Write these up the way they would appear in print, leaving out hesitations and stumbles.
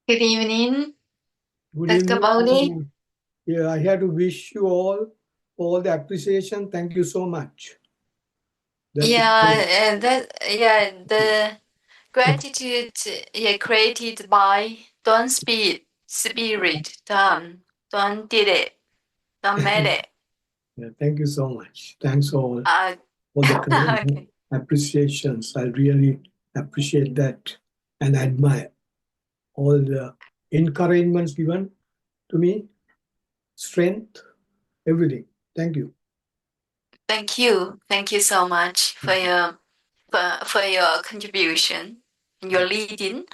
Good evening, Good Dr. evening. Bodhi. Yeah, I have to wish you all the appreciation. Thank you so much. That's The gratitude created by Don't Speed Spirit. Don't did it. Don't made it. yeah, thank you so much. Thanks Uh, all the kind okay. appreciations. I really appreciate that and admire all the encouragements given to me, strength, everything. Thank you. Thank you. Thank you so much for your contribution and your leading.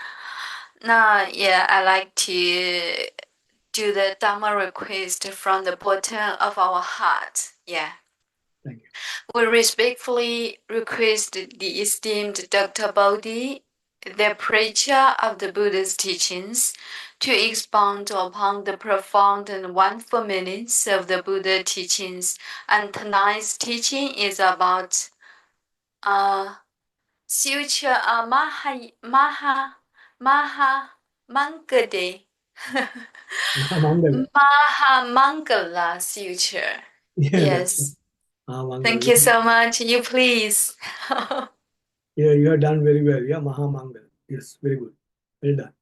Now, I like to do the Dharma request from the bottom of our heart. Yeah. Thank you. We respectfully request the esteemed Dr. Bodhi, the preacher of the Buddha's teachings, to expound upon the profound and wonderful meanings of the Buddha teachings. And tonight's teaching is about future Maha Mangala. Mahamangala. Maha Mangala future. Yeah, that's Yes. Thank Mahamangala. you so much. You please. Yeah, you have done very well. Yeah, Mahamangala. Yes, very good. Well done.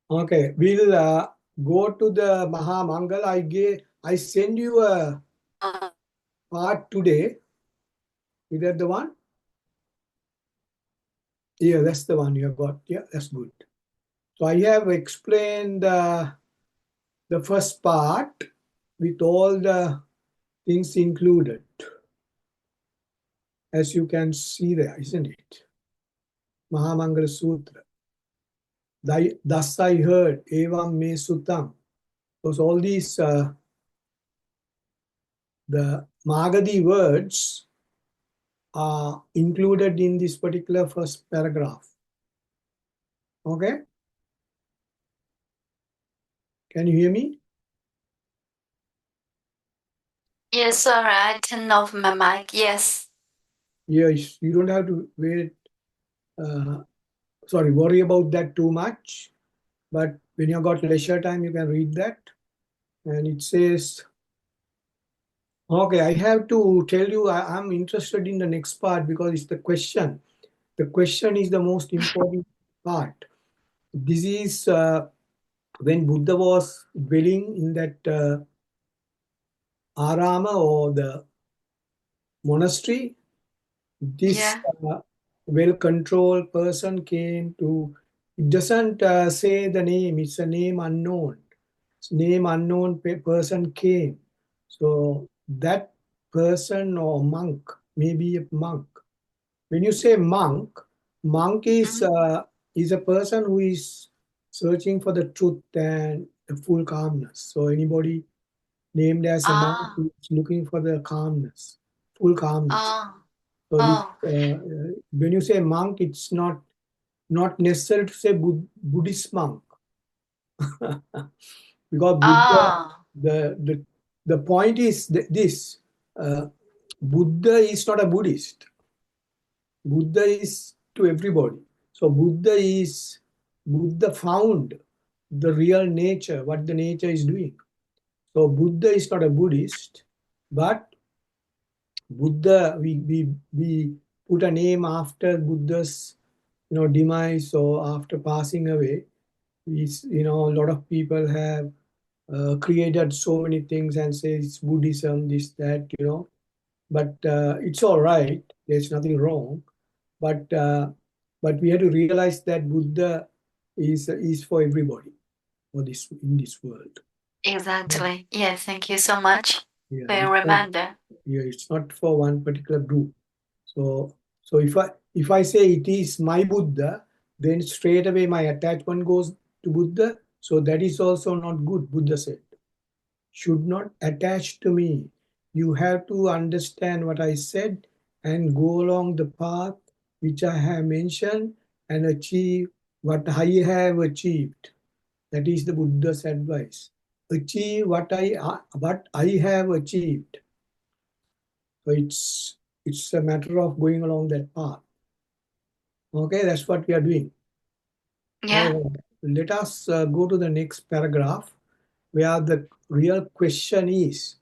Okay, we'll go to the Mahamangal. I send you a part today. Is that the one? Yeah, that's the one you have got. Yeah, that's good. So I have explained the first part with all the things included, as you can see there, isn't it? Mahamangala Sutra. Thus I heard, Evam Me Sutam. Because all these, the Magadhi words are included in this particular first paragraph. Okay? Can you hear me? Yes, sorry, I turned off my mic. Yes. Yes, you don't have to wait, worry about that too much. But when you got leisure time, you can read that. And it says, okay, I have to tell you, I'm interested in the next part because it's the question. The question is the most important part. This is when Buddha was dwelling in that arama or the monastery. This Yeah. well-controlled person came to, it doesn't say the name, it's a name unknown. Name unknown person came. So that person or monk, maybe a monk. When you say monk, monk Mhm. is a person who is searching for the truth and the full calmness. So anybody named as a monk Ah. is looking for the calmness, full calmness. Oh. So this, Oh. when you say monk, it's not necessary to say Buddhist monk, because Buddha, Ah. the the the point is this: Buddha is not a Buddhist. Buddha is to everybody. So Buddha found the real nature, what the nature is doing. So Buddha is not a Buddhist, but Buddha, we put a name after Buddha's demise or after passing away. A lot of people have created so many things and say it's Buddhism, this, that. But it's all right. There's nothing wrong. But we have to realize that Buddha is for everybody for this in this world. Exactly. Yeah, thank you so much Yeah, for your reminder. it's not for one particular group. So if I say it is my Buddha, then straight away my attachment goes to Buddha. So that is also not good. Buddha said, should not attach to me. You have to understand what I said and go along the path which I have mentioned and achieve what I have achieved. That is the Buddha's advice. Achieve what I have achieved. So it's a matter of going along that path. Okay, that's what we are doing. Yeah. All right. let us go to the next paragraph where the real question is.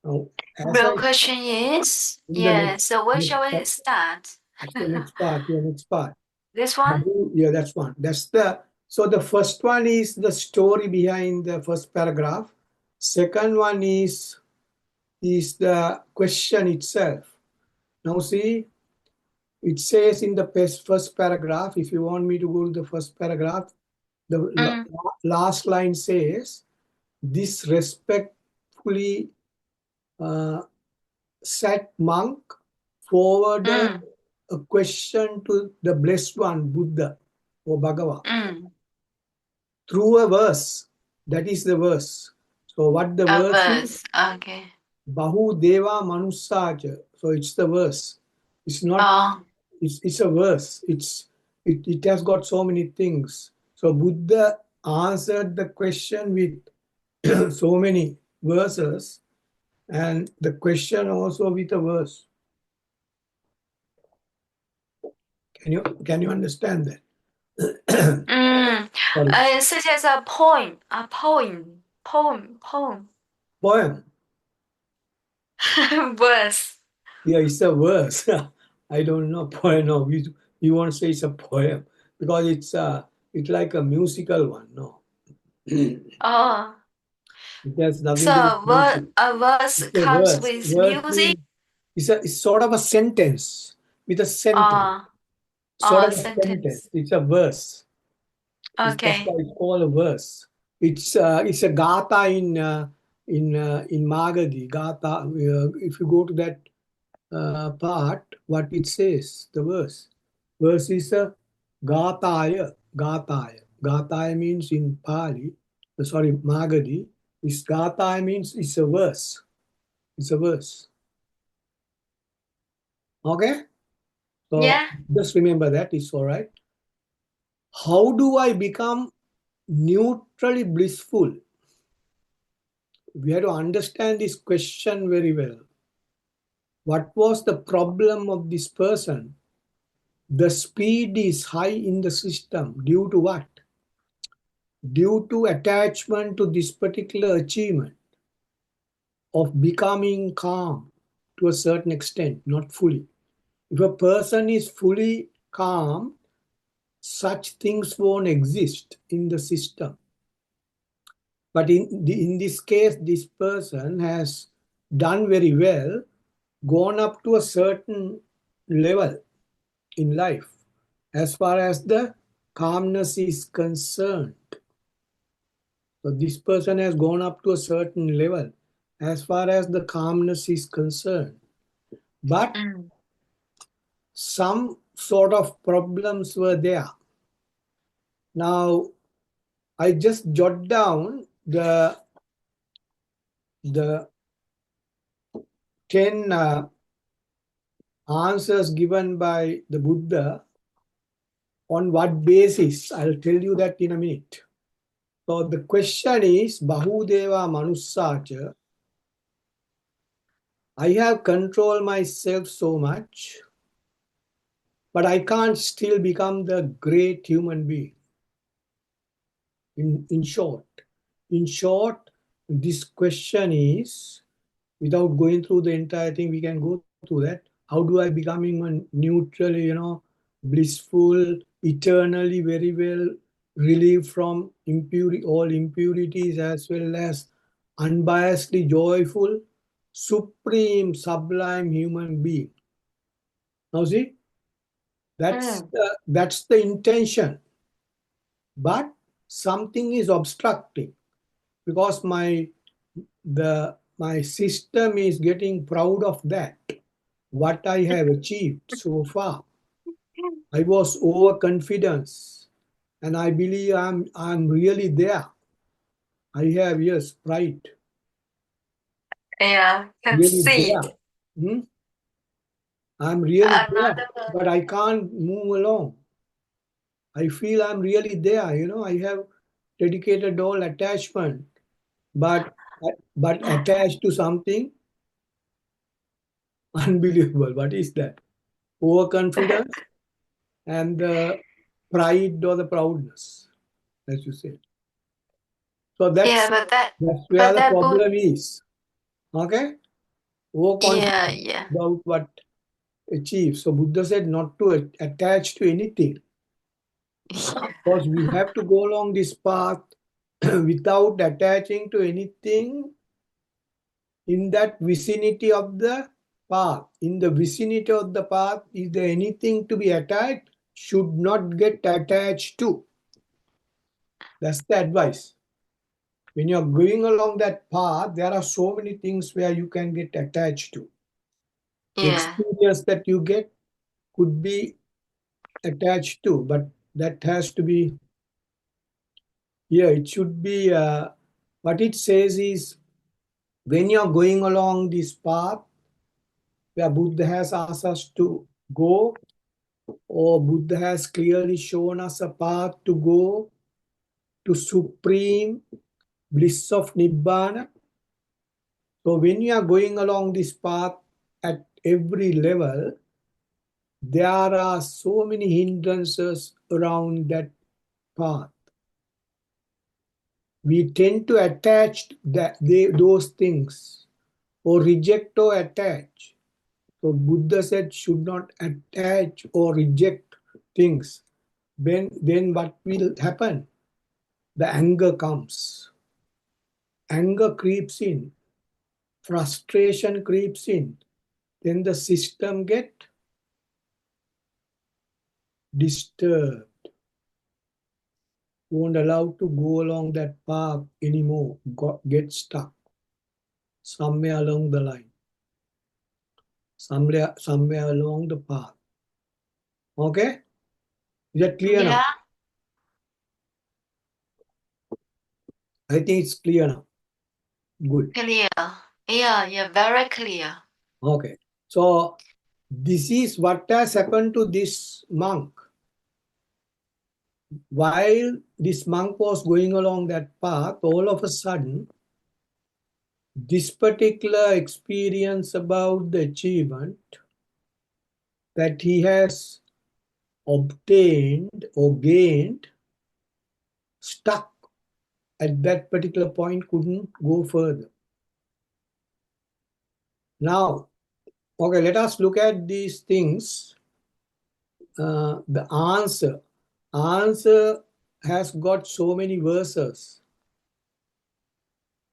Now, as Real I question is, in the yeah, so where next shall we start? that's the next part, your next part. This one? Yeah, that's one. That's the so the first one is the story behind the first paragraph. Second one is the question itself. Now see, it says in the first paragraph, if you want me to go to the first paragraph, the Mm, last line says, this respectfully uh, sat monk forwarded mm, a question to the blessed one, Buddha or Bhagava, mm. through a verse. That is the verse. So what the A verse is? verse. Okay. Bahu Deva Manussacha. So it's the verse. It's not. Oh, It's a verse. It has got so many things. So Buddha answered the question with so many verses, and the question also with a verse. Can you understand that? mm. Sorry. Such as a poem. Poem. Verse. Yeah, it's a verse. I don't know poem. No, we won't say it's a poem because it's like a musical one. No, it Oh, has nothing to do so with music. a verse It's a comes verse. with Verse music. means it's sort of a sentence with a sentence. Oh, Sort of a sentence. sentence. It's a verse. That's why Okay. it's called a verse. It's a gatha in Magadhi. Gatha. If you go to that part, what it says, the verse. Verse is a Gataya. Gataya. Gataya means in Pali, sorry, Magadhi. Is Gataya means it's a verse. It's a verse. Okay? So Yeah. just remember that, it's all right. How do I become neutrally blissful? We have to understand this question very well. What was the problem of this person? The speed is high in the system due to what? Due to attachment to this particular achievement of becoming calm to a certain extent, not fully. If a person is fully calm, such things won't exist in the system. But in this case, this person has done very well, gone up to a certain level in life as far as the calmness is concerned. So this person has gone up to a certain level as far as the calmness is concerned. But Mm. some sort of problems were there. Now, I just jot down the 10 answers given by the Buddha. On what basis? I'll tell you that in a minute. So the question is, Bahudeva Manussacha, I have controlled myself so much, but I can't still become the great human being. In short, in short, this question is, without going through the entire thing, we can go through that. How do I becoming a neutral, blissful, eternally very well relieved from all impurities, as well as unbiasedly joyful, supreme, sublime human being. Now see, Mm. that's the intention, but something is obstructing because my system is getting proud of that, what I have achieved so far. I was overconfidence, and I believe I'm really there. I have, yes, pride, Yeah. really Conceit. there. Hmm? I'm really there, Another word. but I can't move along. I feel I'm really there. I have dedicated all attachment, but but attached to something unbelievable. What is that? Overconfidence and the pride or the proudness. as you said. So Yeah, that's where but the that book. problem is. Okay? Yeah, Overconfident yeah. about what achieve. So Buddha said not to attach to anything. Because we have to go along this path without attaching to anything in that vicinity of the path. In the vicinity of the path, is there anything to be attached? Should not get attached to. That's the advice. When you're going along that path, there are so many things where you can get attached to. The Yeah, experience that you get could be attached to, but that has to be, yeah, it should be, what it says is when you're going along this path where Buddha has asked us to go, or Buddha has clearly shown us a path to go to supreme bliss of Nibbana. So when you are going along this path at every level, there are so many hindrances around that path. We tend to attach those things or reject or attach. So Buddha said should not attach or reject things. Then what will happen? The anger comes. Anger creeps in. Frustration creeps in. Then the system get disturbed. Won't allow to go along that path anymore. Get stuck somewhere along the line. Somewhere along the path. Okay? Is that clear yeah, now? I think it's clear now. Good. clear. Yeah, yeah, very clear. Okay. So this is what has happened to this monk. While this monk was going along that path, all of a sudden, this particular experience about the achievement that he has obtained or gained stuck at that particular point, couldn't go further. Now, okay, let us look at these things. The answer has got so many verses.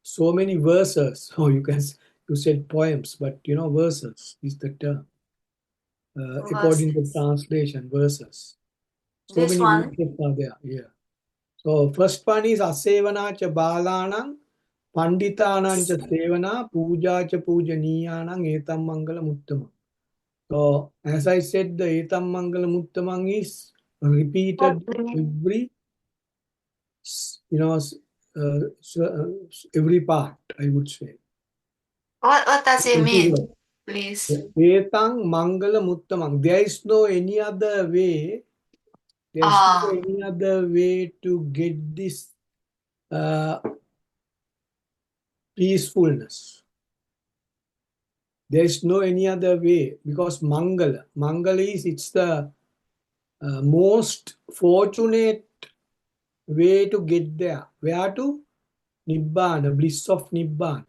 So many verses. Oh, you said poems, but verses is the term. According to Verses. translation, verses. So This many one. verses are there. Yeah. So first one is Asevana cha balanang Panditanang cha sevana puja cha pujaniyanang etam mangala muttama. So as I said, the etam mangala muttamang is repeated every you know every part, I would say. What does it Every mean? word. Please. Etang mangala muttamang. There is no any other way. There's no Ah, any other way to get this uh, peacefulness. There is no any other way because Mangala is it's the most fortunate way to get there. Where to? Nibbana, bliss of Nibbana.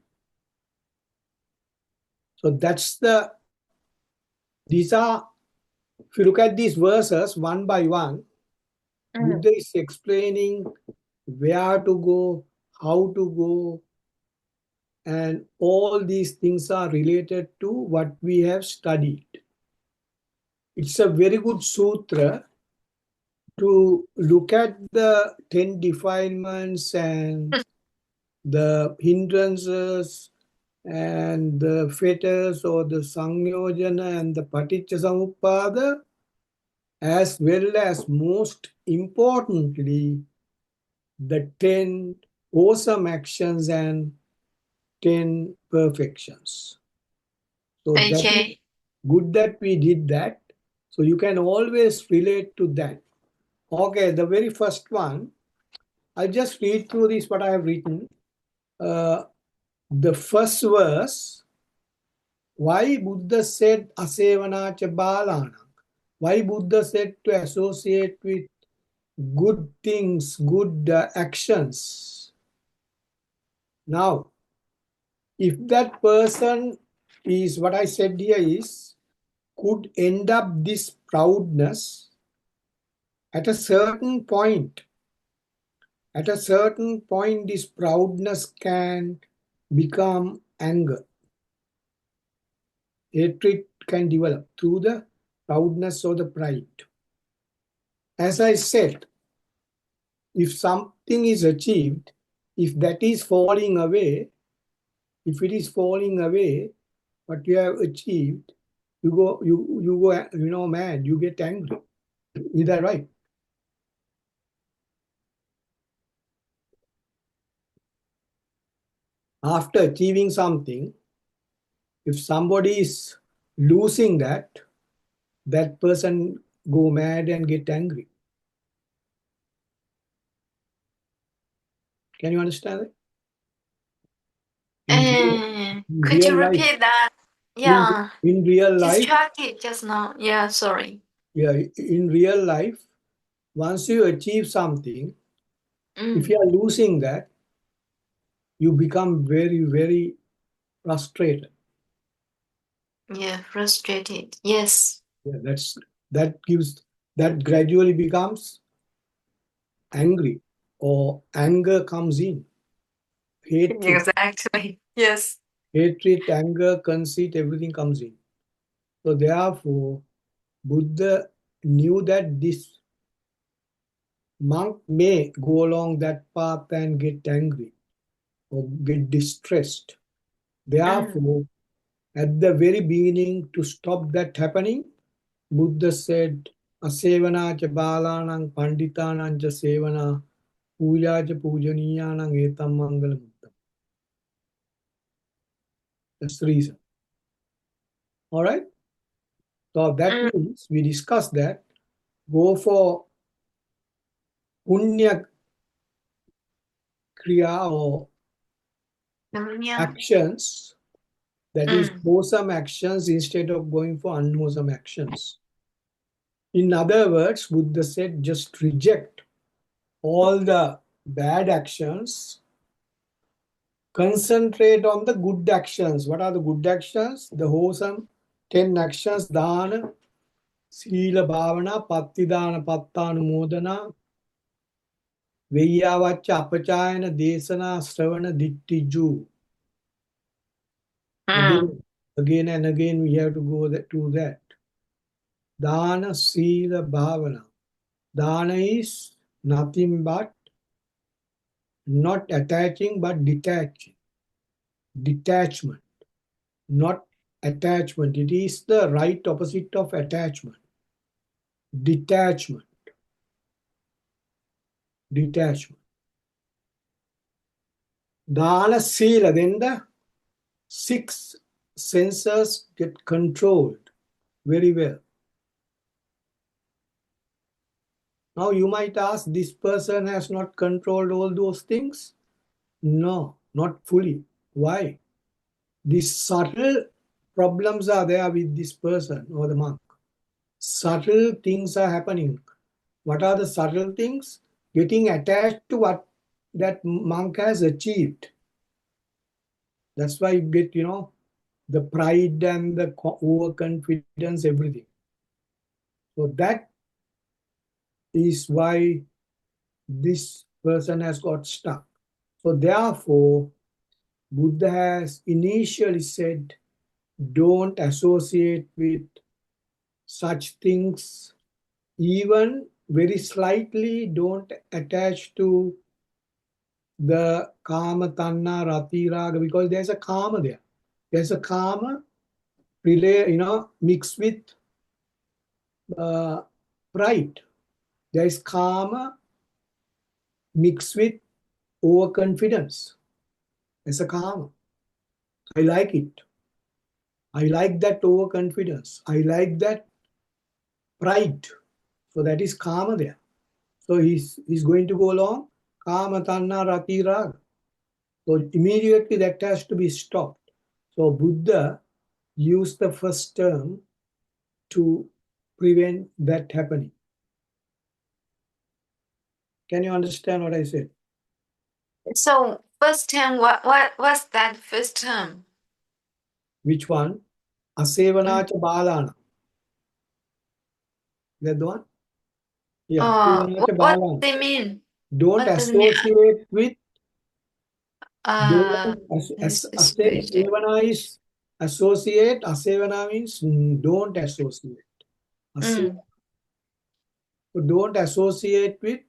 So these are, if you look at these verses one by one, mm. Buddha is explaining where to go, how to go, and all these things are related to what we have studied. It's a very good sutra to look at the 10 defilements and the hindrances and the fetters or the Sangyojana and the Paticca Samuppada, as well as most importantly, the 10 awesome actions and 10 perfections. So that is Okay. good that we did that. So you can always relate to that. Okay, the very first one, I just read through this what I have written. Uh, the first verse, why Buddha said asevana cha balana? Why Buddha said to associate with good things, good actions. Now, if that person is what I said here is could end up this proudness at a certain point. At a certain point, this proudness can become anger. Hatred can develop through the proudness or the pride. As I said, if something is achieved, if that is falling away, if it is falling away, what you have achieved, you go mad, you get angry. Is that right? After achieving something, if somebody is losing that, that person go mad and get angry. Can you understand it? In real, in Could real you life, repeat that? in, Yeah, in real life, distracted just now. Yeah, sorry. yeah, in real life, once you achieve something, if you Mm, are losing that, you become very, very frustrated. yeah, frustrated. Yes. Yeah, that gradually becomes angry or anger comes in. Hatred, Exactly. Yes. hatred, anger, conceit, everything comes in. So therefore, Buddha knew that this monk may go along that path and get angry or get distressed. Mm, Therefore, at the very beginning, to stop that happening, Buddha said, Asevana cha balanang panditanang cha sevana puja cha pujaniyanang etam mangalamuttam. That's the reason. All right. So that mm, means we discussed that go for punya kriya or yeah. actions, that is Mm, wholesome actions instead of going for unwholesome actions. In other words, Buddha said just reject all the bad actions, concentrate on the good actions. What are the good actions? The wholesome 10 actions: dana, sila bhavana, pattidana, pattanumodana, veyyavaccha, apachayana, desana, stravana, dittiju. mm, Again, again and again, we have to go to that. Dana, sila, bhavana. Dana is nothing but not attaching but detaching. Detachment, not attachment. It is the right opposite of attachment. Detachment. Detachment. Dana sila, then the six senses get controlled very well. Now you might ask, this person has not controlled all those things? No, not fully. Why? These subtle problems are there with this person or the monk. Subtle things are happening. What are the subtle things? Getting attached to what that monk has achieved. That's why you get, the pride and the overconfidence, everything. So that is why this person has got stuck. So therefore, Buddha has initially said, don't associate with such things, even very slightly don't attach to the kama, tanna, rati, raga, because there's a kama there. There's a kama mixed with uh, pride. There's kama mixed with overconfidence. There's a kama. I like it. I like that overconfidence. I like that pride. So that is kama there. So he's going to go along kama, tanna, rati, raga. So immediately that has to be stopped. So Buddha used the first term to prevent that happening. Can you understand what I said? So first term, what's that first term? Which one? Mm. Asevanacha balana. That the one? Yeah. Asevanacha What balana. they mean? Don't What does it mean? associate with. Uh, Don't this is good. Asevana is associate. Asevana means don't associate. Mm. So don't associate with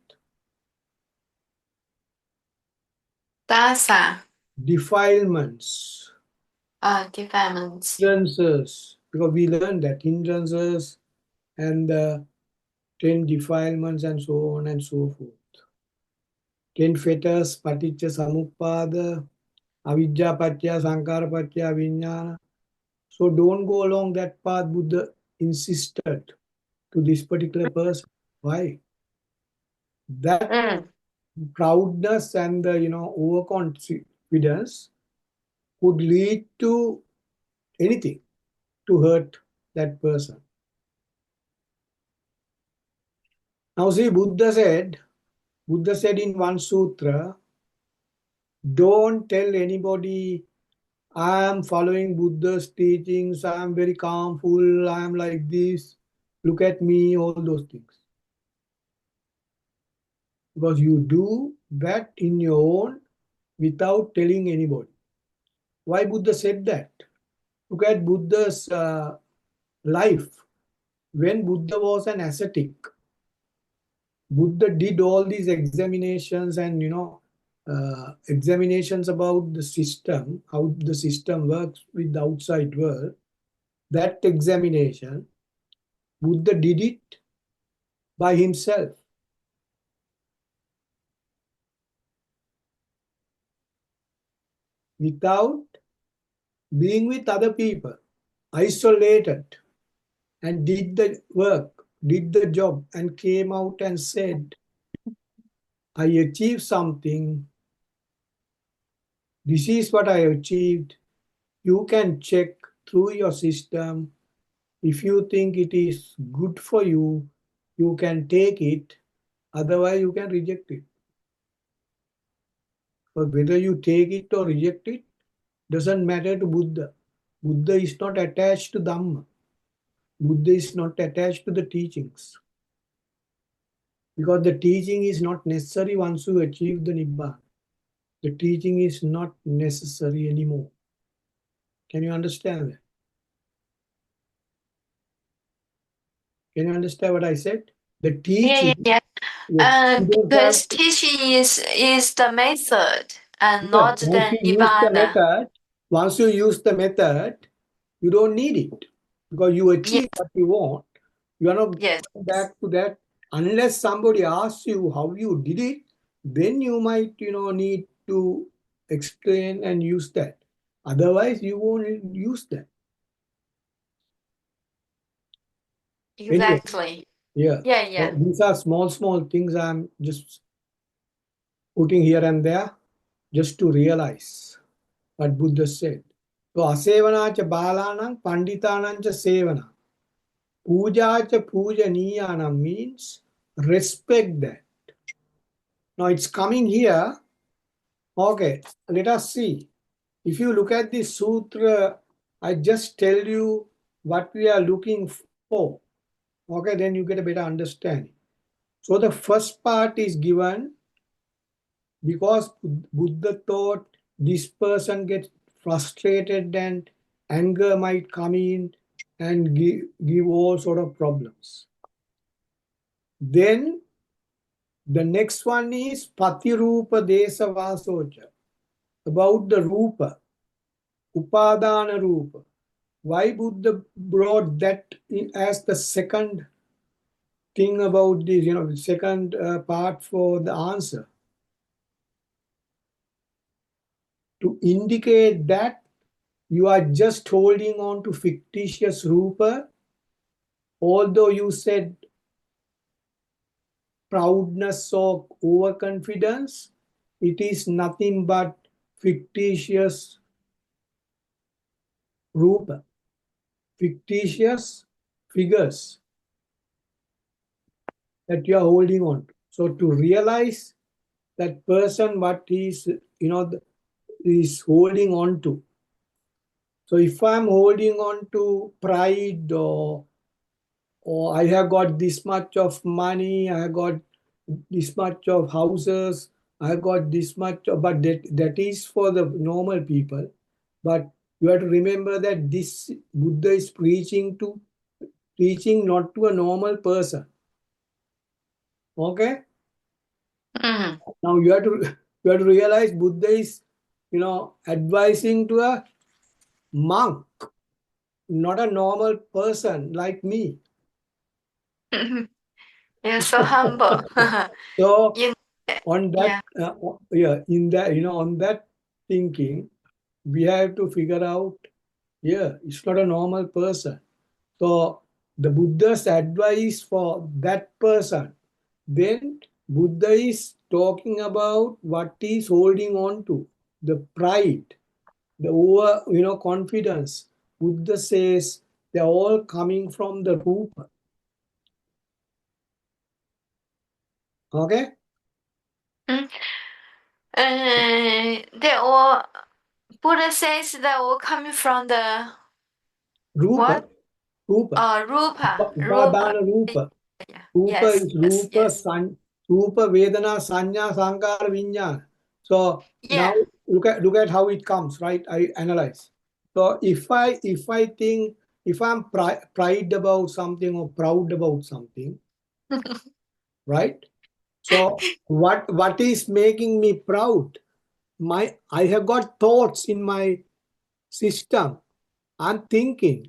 Dasa, defilements, defilements. hindrances, because we learned that hindrances and the 10 defilements and so on and so forth. 10 fetters, paticca samuppada, avidya patya, sankara patya, vijnana. So don't go along that path Buddha insisted to this particular person. Why? That Mm. proudness and the overconfidence could lead to anything to hurt that person. Now see, Buddha said in one sutra, don't tell anybody I am following Buddha's teachings, I am very calmful, I am like this, look at me, all those things. Because you do that in your own without telling anybody. Why Buddha said that? Look at Buddha's life. When Buddha was an ascetic, Buddha did all these examinations and examinations about the system, how the system works with the outside world. That examination, Buddha did it by himself without being with other people, isolated, and did the work, did the job, and came out and said, I achieved something. This is what I achieved. You can check through your system. If you think it is good for you, you can take it. Otherwise, you can reject it. But whether you take it or reject it doesn't matter to Buddha. Buddha is not attached to Dhamma. Buddha is not attached to the teachings. Because the teaching is not necessary once you achieve the Nibbana. The teaching is not necessary anymore. Can you understand that? Can you understand what I said? The Yeah, teaching, yeah, yes, yeah. you don't have. Because teaching is the method and Yeah, not once the you use the nirvana. method, once you use the method, you don't need it because you Yes, achieve what you want. You are not yes, going back to that unless somebody asks you how you did it. Then you might, need to explain and use that. Otherwise, you won't use that. Anyway, exactly. yeah. Yeah, So yeah. these are small, small things I'm just putting here and there just to realize what Buddha said. So asevanacha balanam panditanancha sevana. Pujacha pujaniyanam means respect that. Now it's coming here. Okay, let us see. If you look at this sutra, I just tell you what we are looking for. Okay, then you get a better understanding. So the first part is given because Buddha thought this person gets frustrated and anger might come in and give all sort of problems. Then the next one is Patirupa Desa Vasocha, about the Rupa, Upadana Rupa. Why Buddha brought that in as the second thing about this, the second part for the answer? To indicate that you are just holding on to fictitious Rupa, although you said proudness or overconfidence, it is nothing but fictitious Rupa, fictitious figures that you are holding on to. So to realize that person, what he's, is holding on to. So if I'm holding on to pride, or I have got this much of money, I have got this much of houses, I have got this much, but that is for the normal people. But you have to remember that this Buddha is preaching not to a normal person. Okay? Mm. Now you have to you have to realize Buddha is, advising to a monk, not a normal person like me. You're so humble. So you, on that, yeah. in that, on that thinking, we have to figure out, it's not a normal person. So the Buddha's advice for that person, then Buddha is talking about what he's holding on to, the pride, the over, confidence. Buddha says they're all coming from the rupa. Okay? Mm. They all, Buddha says they're all coming from the Rupa, what? rupa, Rupa. Rupa. Upadana rupa. Yeah. Rupa Yes, is yes, yes. Rupa, Vedana, Sanya, Sankara, Vijnana. So now Yeah. look at how it comes, right? I analyze. So if I think, if I'm pride about something or proud about something, right? So what is making me proud? I have got thoughts in my system. I'm thinking.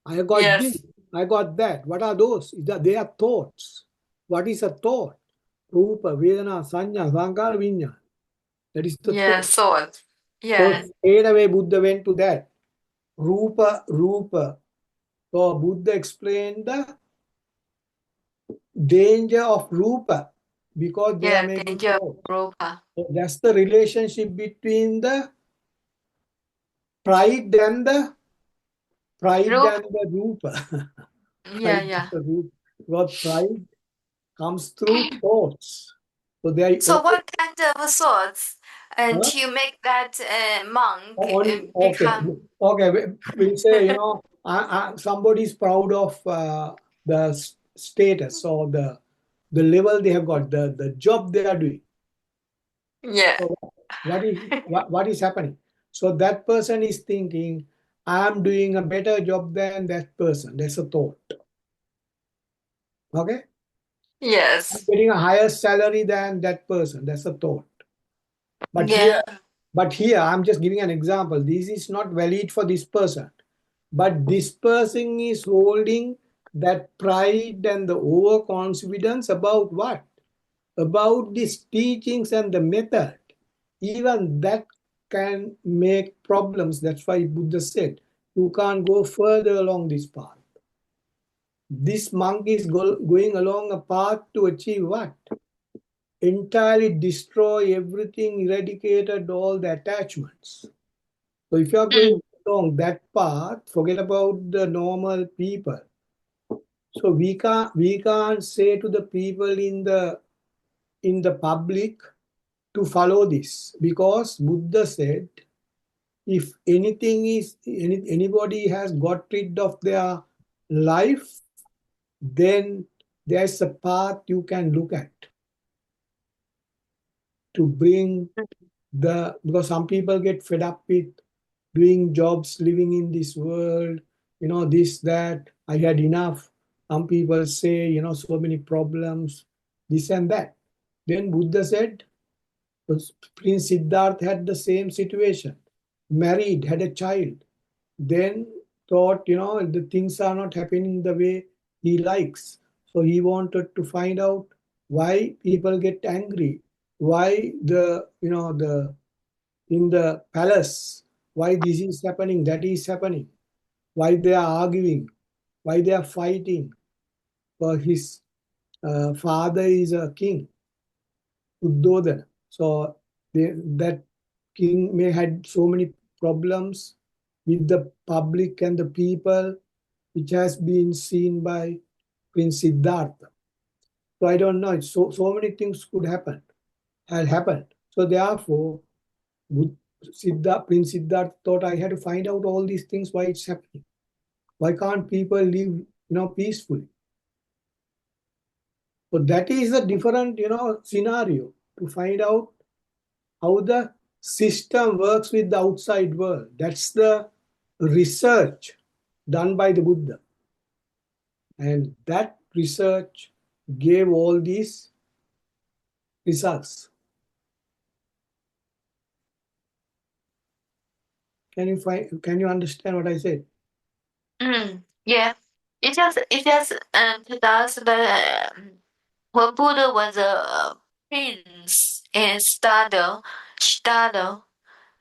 I got this. Yes. I got that. What are those? They are thoughts. What is a thought? Rupa, Vedana, Sanya, Sankara, Vinyana. That is the Yeah, thought. sword. So Yeah. straight away Buddha went to that. Rupa. So Buddha explained the danger of Rupa because they are Yeah, making danger of thoughts. Rupa. So that's the relationship between the pride and the Rupa. Rupa. Yeah, Pride and yeah. the Rupa. Because pride comes through thoughts. So they So are what kind of swords and all, to make that monk on okay, become okay. We say, somebody is proud of the status or the level they have got, the job they are doing. yeah. So what is happening? So that person is thinking, I'm doing a better job than that person. That's a thought. Okay, I'm Yes. getting a higher salary than that person. That's a thought. But here, Yeah. I'm just giving an example. This is not valid for this person. But this person is holding that pride and the overconfidence about what? About these teachings and the method. Even that can make problems. That's why Buddha said, you can't go further along this path. This monk is going along a path to achieve what? Entirely destroy everything, eradicated all the attachments. So if you are Mm. going along that path, forget about the normal people. So we can't say to the people in the public to follow this, because Buddha said, if anybody has got rid of their life, then there's a path you can look at to bring because some people get fed up with doing jobs, living in this world, this, that, I had enough. Some people say, so many problems, this and that. Then Buddha said, Prince Siddhartha had the same situation, married, had a child, then thought, the things are not happening the way he likes. So he wanted to find out why people get angry, why the in the palace, why this is happening, that is happening, why they are arguing, why they are fighting. For his father is a king, Uddodana. So that king may had so many problems with the public and the people, which has been seen by Prince Siddhartha. So I don't know. It's so many things could happen, had happened. So therefore, Prince Siddhartha thought I had to find out all these things why it's happening. Why can't people live, peacefully? So that is a different, scenario to find out how the system works with the outside world. That's the research done by the Buddha. And that research gave all these results. Can you understand what I said? Yeah. It just tell us that when Buddha was a prince in Stado,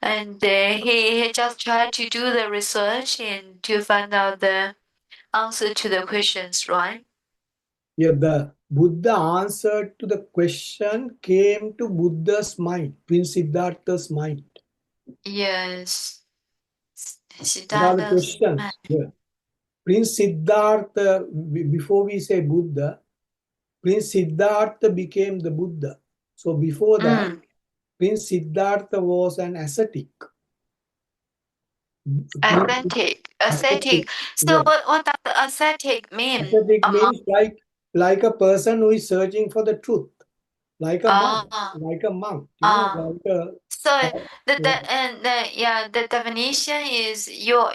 and he just tried to do the research and to find out the answer to the questions, right? Yeah, the Buddha answered to the question came to Buddha's mind, Prince Siddhartha's mind. Yes. What are the Siddhartha's questions? Yeah. Prince Siddhartha, before we say Buddha, Prince Siddhartha became the Buddha. So before that, mm, Prince Siddhartha was an ascetic. ascetic. Ascetic. So Yeah. what does ascetic mean? Ascetic means like a person who is searching for the truth, Ah, like a monk, ah. like a So yeah, the definition is your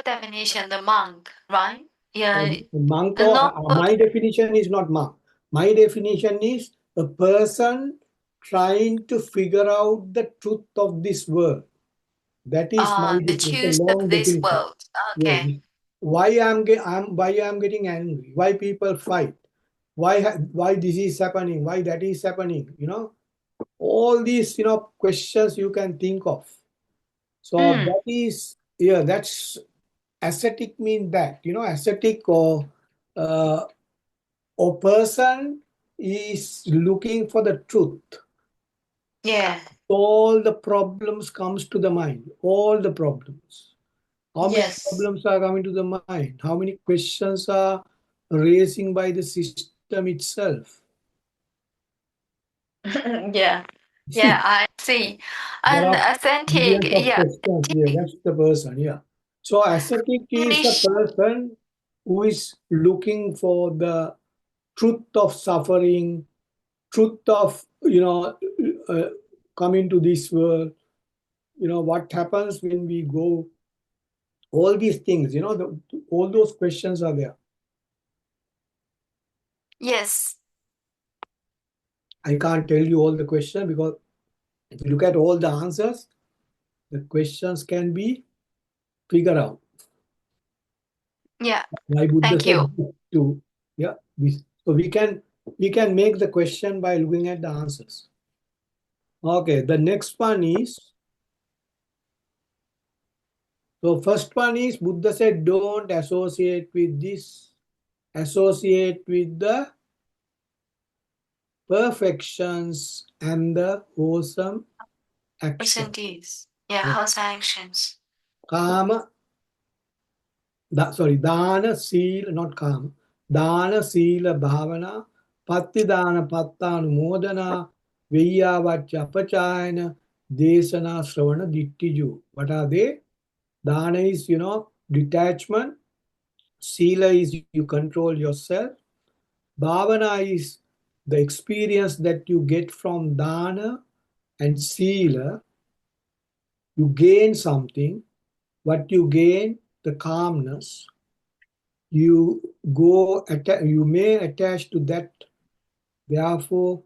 definition, the monk, right? Yeah. a monk. Or No. my definition is not monk. My definition is a person trying to figure out the truth of this world. That is my The definition, choose of long this definition. world. Yeah. Okay. Why I'm getting angry? Why people fight? Why this is happening? Why that is happening? All these questions you can think of. So Mm, that is, yeah, that's ascetic mean that ascetic uh, or person is looking for the truth. yeah. All the problems comes to the mind. All the problems. How many Yes. problems are coming to the mind? How many questions are raising by the system itself? Yeah. Yeah, See, I see. there And are authentic, millions of yeah, questions. Yeah, authentic that's the person. Yeah. So ascetic is a English. person who is looking for the truth of suffering, truth of uh, coming to this world. What happens when we go. All these things. All those questions are there. Yes. I can't tell you all the questions because if you look at all the answers, the questions can be figured out. Yeah. Why Buddha Thank said you. to yeah. So we can make the question by looking at the answers. Okay, the next one is so first one is Buddha said don't associate with this, associate with the perfections and the wholesome action. Percentages. Yeah, Yeah. house actions. Kama sorry, Dana, Sila, not Kama. Dana, Sila, Bhavana, Patti Dana, Pattanu, Modana, Viyavacha, Apachayana, Desana, Sravana, Dittiju. What are they? Dana is, detachment. Sila is you control yourself. Bhavana is the experience that you get from Dana and Sila. You gain something. What you gain? The calmness. You you may attach to that, therefore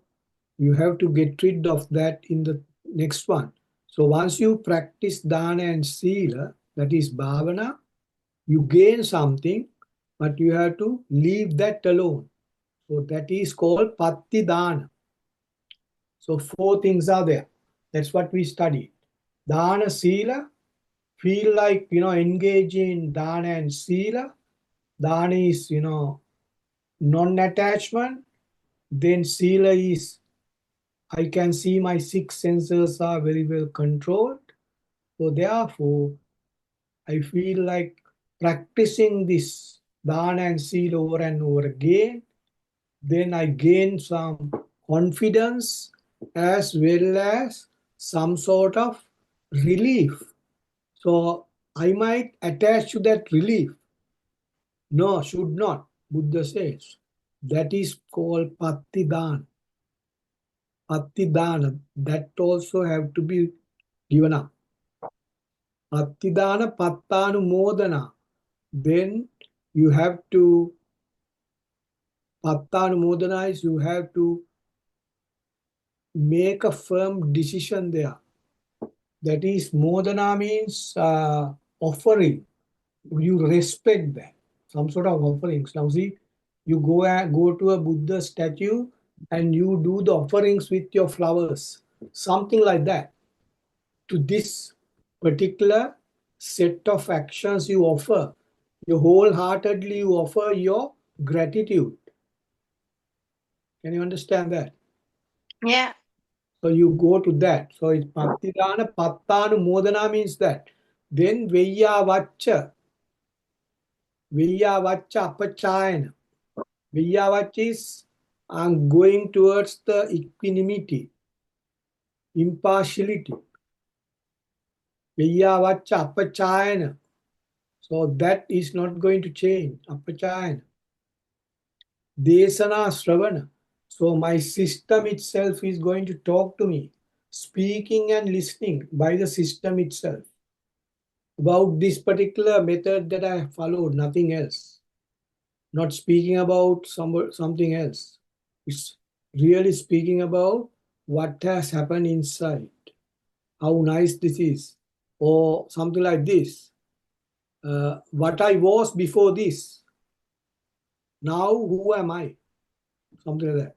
you have to get rid of that in the next one. So once you practice dana and sila, that is bhavana, you gain something, but you have to leave that alone. So that is called patti dana. So four things are there. That's what we studied. Dana, sila, feel like engage in dana and sila. Dana is non-attachment. Then sila is I can see my six senses are very well controlled. So therefore, I feel like practicing this dana and sila over and over again. then I gain some confidence as well as some sort of relief. So I might attach to that relief. No, should not. Buddha says that is called patidana. Patidana, that also have to be given up. Patidana, pattanumodana. Then you have to, pattanumodana is you have to make a firm decision there. That is, modana means offering. You respect that. Some sort of offerings. Now see, you go to a Buddha statue and you do the offerings with your flowers. Something like that. To this particular set of actions you offer. You wholeheartedly you offer your gratitude. Can you understand that? Yeah. So you go to that. So it's Patidana, Pattanu Modana means that. Then Veyyavacha. Veyyavacha Apachayana. Veyyavacha is I'm going towards the equanimity, impartiality. Veyyavacha Apachayana. So that is not going to change. Apachayana. Desana Sravana. So my system itself is going to talk to me, speaking and listening by the system itself about this particular method that I followed, nothing else. Not speaking about something else. It's really speaking about what has happened inside, how nice this is, or something like this. What I was before this, now who am I? Something like that.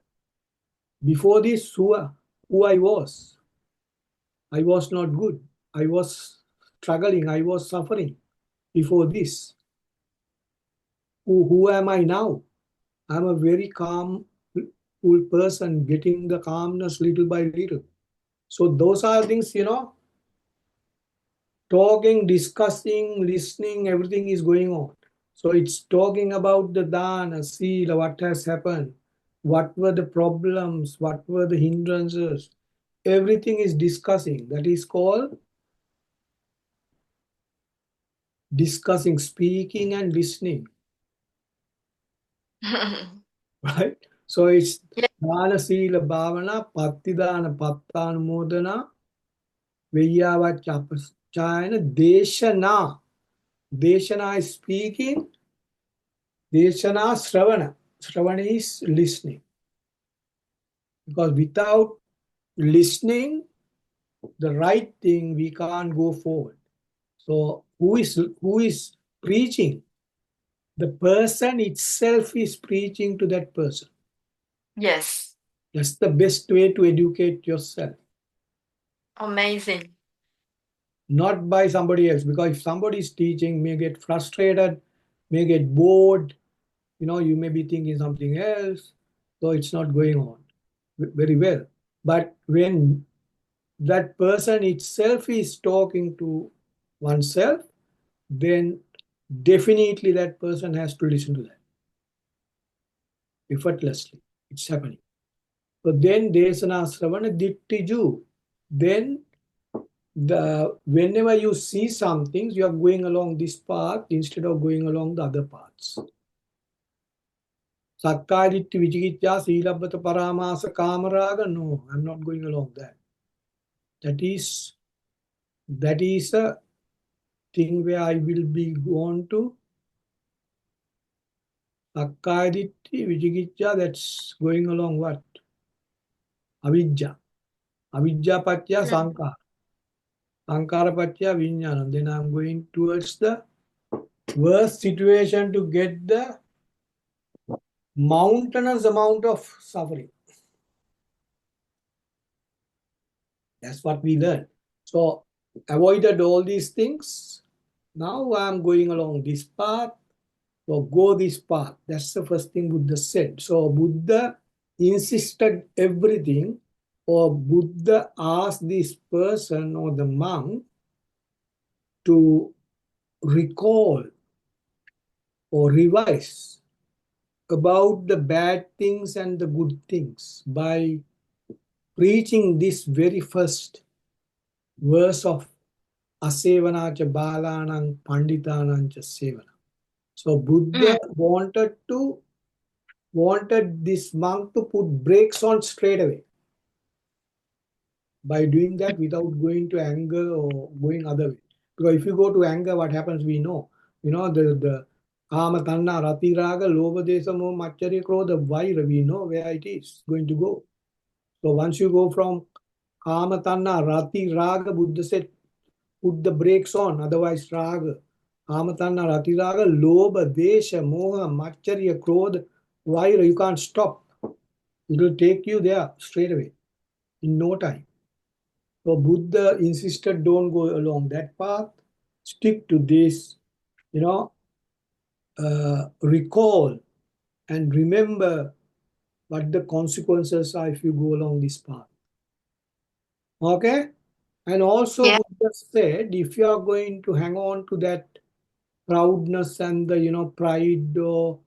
Before this, who I was. I was not good. I was struggling. I was suffering before this. Who am I now? I'm a very calm, cool person, getting the calmness little by little. So those are things, talking, discussing, listening, everything is going on. So it's talking about the dana, sila, what has happened, what were the problems, what were the hindrances. Everything is discussing. That is called discussing, speaking and listening, right? So it's Yeah. dana, sila, bhavana, patidana, pattanumodana, Veyyavachapachayana, deshana. Deshana is speaking, deshana sravana. Sravana is listening. Because without listening the right thing, we can't go forward. So who is preaching? The person itself is preaching to that person. Yes. That's the best way to educate yourself, Amazing. not by somebody else. Because if somebody is teaching, may get frustrated, may get bored, you may be thinking something else, so it's not going on very well. But when that person itself is talking to oneself, then definitely that person has to listen to that effortlessly. It's happening. So then desana sravana dittiju. Then whenever you see some things, you are going along this path instead of going along the other paths. Sakkayaditthi, Vichikiccha, Silabbata, Paramasa, Kamaraga. No, I'm not going along that. That is a thing where I will be going to Sakkayaditthi, Vichikiccha. That's going along what? Avidya. Avidya Patya Mm. Sankara. Sankara Patya Vijnanam. Then I'm going towards the worst situation to get the mountainous amount of suffering. That's what we learn. So avoided all these things. Now I'm going along this path. So go this path. That's the first thing Buddha said. So Buddha insisted everything, or Buddha asked this person or the monk to recall or revise about the bad things and the good things by preaching this very first verse of Asevanacha Balanang Panditanancha Sevana. So Buddha Mm. wanted this monk to put brakes on straight away. By doing that without going to anger or going other way. Because if you go to anger, what happens we know. You know, the kama tanna rati raga lobha desa moha macharya krodha vaira, we know where it is going to go. So once you go from kama tanna rati raga, Buddha said put the brakes on, otherwise raga. Kama tanna rati raga lobha desha moha macharya krodha vaira, you can't stop. It will take you there straight away in no time. So Buddha insisted don't go along that path, stick to this, you know, recall and remember what the consequences are if you go along this path. Okay? And also Yeah. Buddha said if you are going to hang on to that proudness and the pride or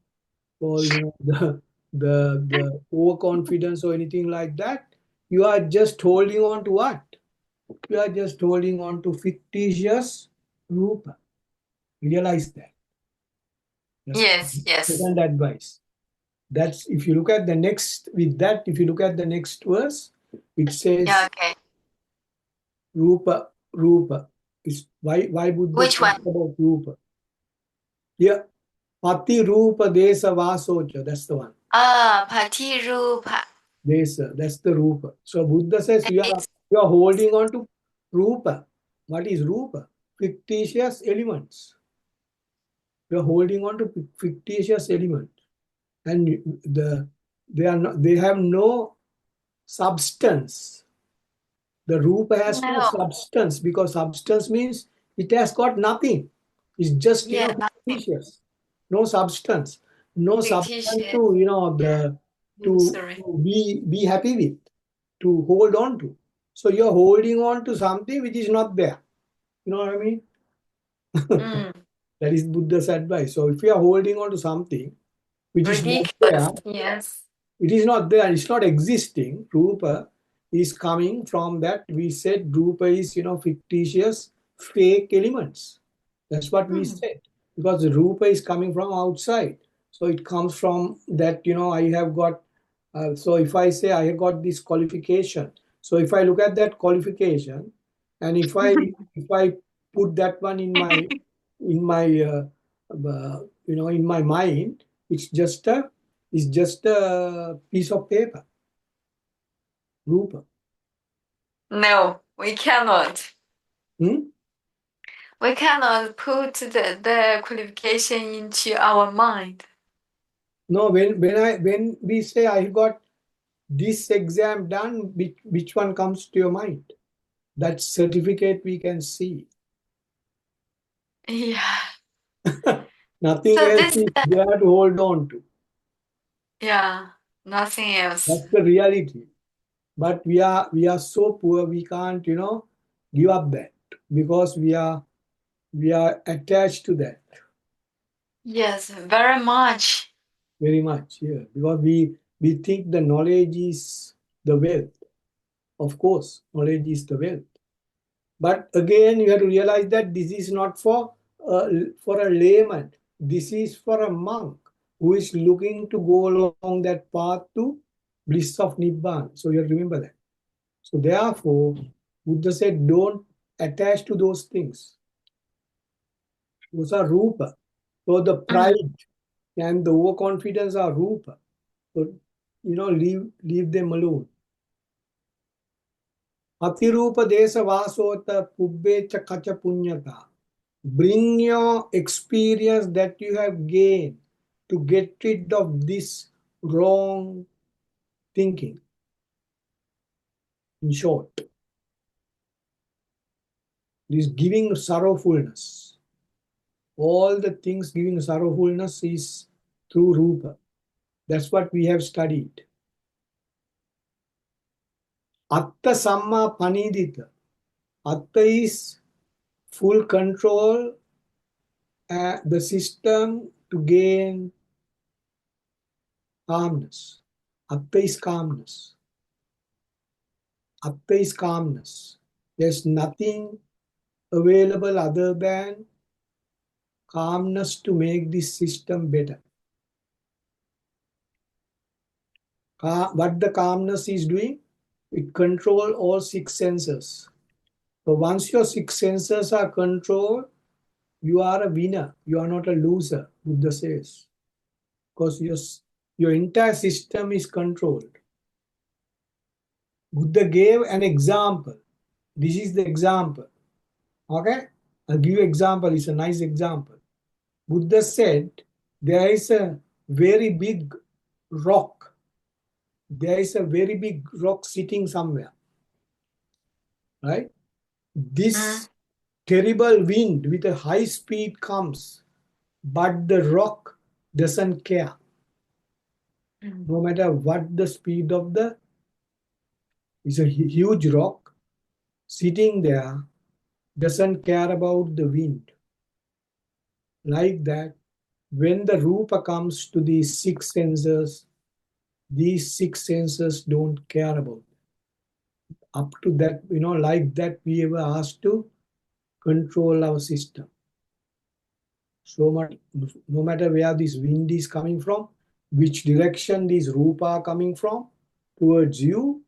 the overconfidence or anything like that, you are just holding on to what? You are just holding on to fictitious rupa. Realize that. That's Yes, yes. second advice. That's if you look at the next with that, if you look at the next verse, it Yeah, says okay. rupa, rupa. Is why Buddha Which talks one? about rupa. Yeah. Pati rupa desa vasocha. That's the one. Ah, Patirupa. Desa. That's the rupa. So Buddha says It's you are holding on to rupa. What is rupa? Fictitious elements. You are holding on to fictitious elements. And they have no substance. The rupa has no no. substance because substance means it has got nothing. It's just Yeah, nothing. fictitious. No substance. No substance Fictitious. to Yeah. to Illusory. be happy with, to hold on to. So you're holding on to something which is not there. You know what I mean? Mm. That is Buddha's advice. So if you are holding on to something which is not there, Ridiculous. Yes. it is not there, it's not existing. Rupa is coming from that. We said Rupa is, fictitious, fake elements. That's what we Mm. said. Because the Rupa is coming from outside. So it comes from that, I have got, so if I say I have got this qualification, so if I look at that qualification and if I put that one in my mind, it's just a piece of paper, rupa. No, we cannot. Hmm? We cannot put the qualification into our mind. No, when we say I got this exam done, which one comes to your mind? That certificate we can see. Yeah. Nothing So else this, is there to hold on to. yeah, nothing else. That's the reality. But we are so poor we can't give up that because we are attached to that Yes, very much. very much. Yeah, because we think the knowledge is the wealth. Of course, knowledge is the wealth. But again, you have to realize that this is not for a layman. This is for a monk who is looking to go along that path to bliss of Nibbana. So you have to remember that. So therefore, Buddha said, don't attach to those things. Those are rupa. So the Mm. pride and the overconfidence are rupa. So leave them alone. Atirupa desa vasota pubbecha kacha punyata. Bring your experience that you have gained to get rid of this wrong thinking. In short, this giving sorrowfulness. All the things giving sorrowfulness is through rupa. That's what we have studied. Atta samma panidita. Atta is full control, the system to gain calmness. Atta is calmness. Atta is calmness. There's nothing available other than calmness to make this system better. What the calmness is doing, it controls all six senses. So once your six senses are controlled, you are a winner. You are not a loser, Buddha says. Because your entire system is controlled. Buddha gave an example. This is the example. Okay? I'll give you example. It's a nice example. Buddha said there is a very big rock. There is a very big rock sitting somewhere. Right? This terrible wind with a high speed comes, but the rock doesn't care. No matter what the speed of it's a huge rock sitting there, doesn't care about the wind. Like that, when the rupa comes to these six senses don't care about it. Up to that, like that, we were asked to control our system. So much, no matter where this wind is coming from, which direction these rupa are coming from towards you,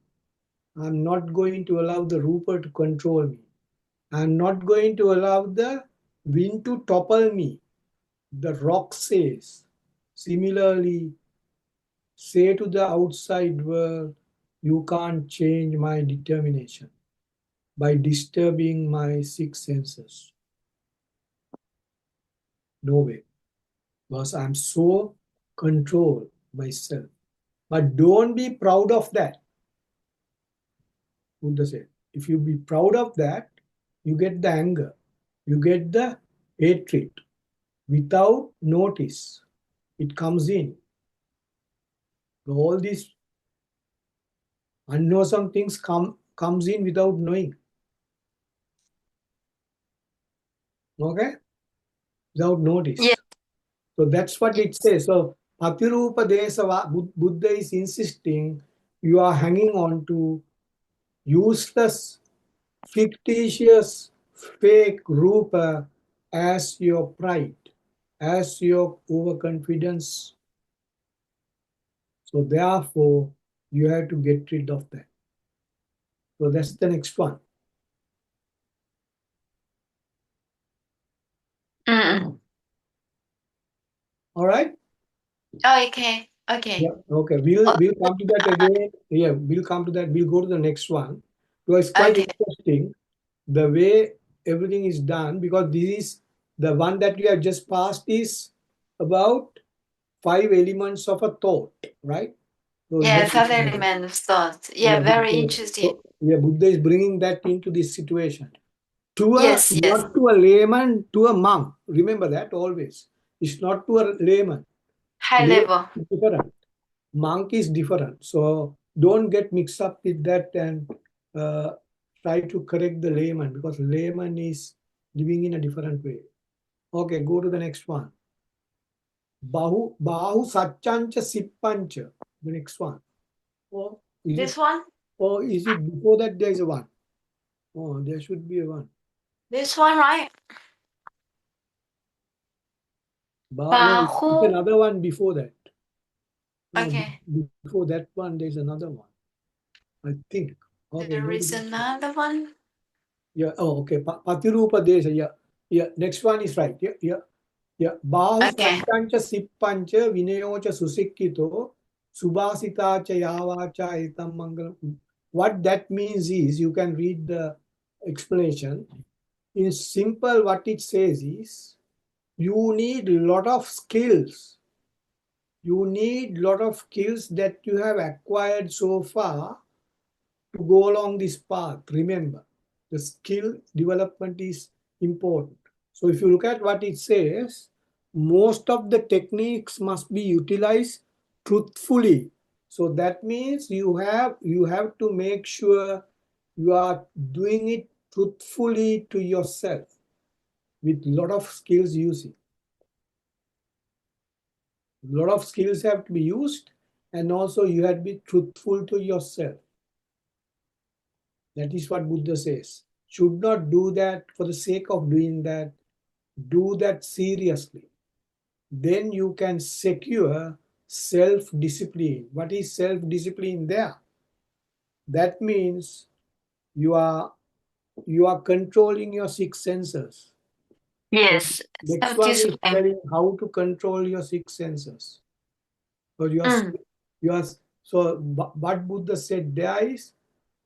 I'm not going to allow the rupa to control me. I'm not going to allow the wind to topple me. The rock says. Similarly, say to the outside world, you can't change my determination by disturbing my six senses. No way. Because I'm so controlled myself. But don't be proud of that. Buddha said, if you be proud of that, you get the anger, you get the hatred. Without notice, it comes in. All these unwholesome things comes in without knowing. Okay? Without notice. Yeah. So that's what it says. So Patirupa Desava, Buddha is insisting you are hanging on to useless, fictitious, fake rupa as your pride, as your overconfidence. So therefore, you have to get rid of that. So that's the next one. All right? Okay. Okay. Yeah. Okay. We'll come to that again. Yeah, we'll come to that. We'll go to the next one. So it's quite Okay. interesting the way everything is done, because this is the one that we have just passed is about five elements of a thought, right? So Yeah, that, five element of thought. yeah, Yeah, very interesting. yeah, Buddha is bringing that into this situation. Yes, yes. Not to a layman, to a monk. Remember that always. It's not to a layman. High Layman level. is different. Monk is different. So don't get mixed up with that and uh, try to correct the layman, because layman is living in a different way. Okay, go to the next one. Bahu Satchancha Sippancha. The next one. Or This one? is it before that there is a one? Oh, there should be a one. This one, right? No, it's Bahu. another one before that. No, Okay. before that one, there's another one. I think. Okay, There go to is the next one. another one. Yeah. Oh, okay. Patirupa Desha. Yeah. Yeah. Next one is right. Yeah. Yeah. Yeah. Bahu Okay. Satchancha Sippancha Vinayocha Susikkito Subhasitacha Yavacha Etam Mangalam. What that means is, you can read the explanation. In simple, what it says is, you need a lot of skills. You need a lot of skills that you have acquired so far to go along this path. Remember, the skill development is important. So if you look at what it says, most of the techniques must be utilized truthfully. So that means you have to make sure you are doing it truthfully to yourself with a lot of skills using. A lot of skills have to be used, and also you have to be truthful to yourself. That is what Buddha says. Should not do that for the sake of doing that. Do that seriously. Then you can secure self-discipline. What is self-discipline there? That means you are you are controlling your six senses. So Yes, next one is self-discipline. telling how to control your six senses. So Mm. you are so what Buddha said there is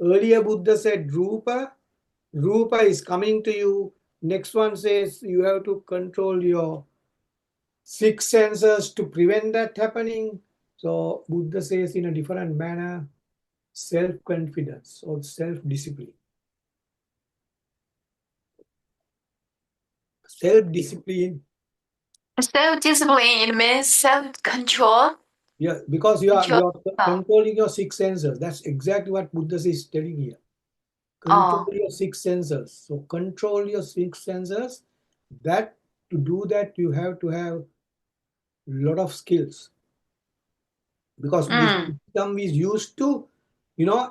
earlier Buddha said Rupa is coming to you. Next one says you have to control your six senses to prevent that happening. So Buddha says in a different manner, self-confidence or self-discipline. Self-discipline, Self-discipline means self-control. yeah, because Control. you are controlling your six senses. That's exactly what Buddha is telling here. Control Oh. your six senses. So control your six senses. That to do that you have to have a lot of skills because this Mm. system is used to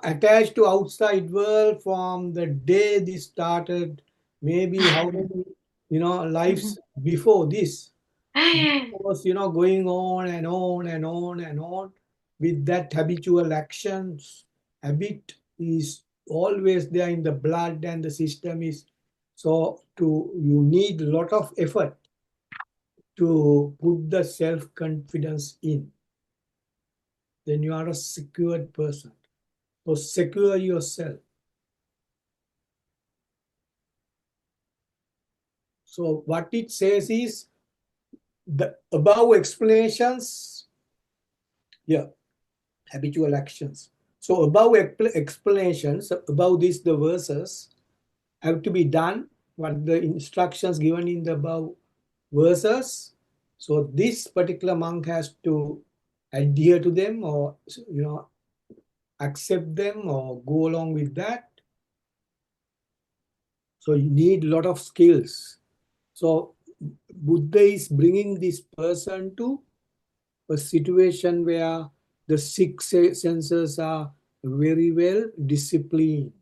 attach to outside world from the day this started, maybe how many lives before this was going on and on and on and on with that habitual actions. Habit is always there in the blood and the system is so to you need a lot of effort to put the self confidence in, then you are a secured person. So secure yourself. So what it says is the above explanations, yeah, habitual actions. So above explanations about these the verses have to be done. What the instructions given in the above verses. So this particular monk has to adhere to them or accept them or go along with that. So you need a lot of skills. So Buddha is bringing this person to a situation where the six senses are very well disciplined.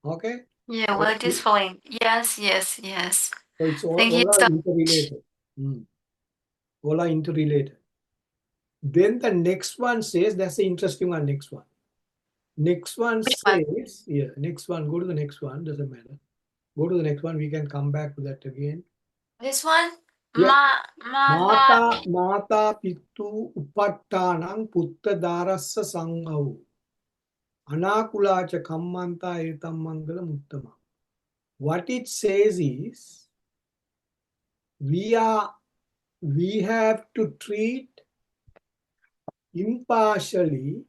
Okay? Yeah, So well, discipline. Yes, yes, yes. it's Thank you all are so much. interrelated. Mm. All are interrelated. Then the next one says, that's the interesting one, next one. Next one Which one? says, yeah, next one, go to the next one, doesn't matter. Go to the next one, we can come back to that again. This one? Yeah. Mada. Mata Pitu Upattanang Putta Darassa Sanghavu. Anakulacha Kammanta Etam Mangala Muttama. What it says is we are we have to treat impartially.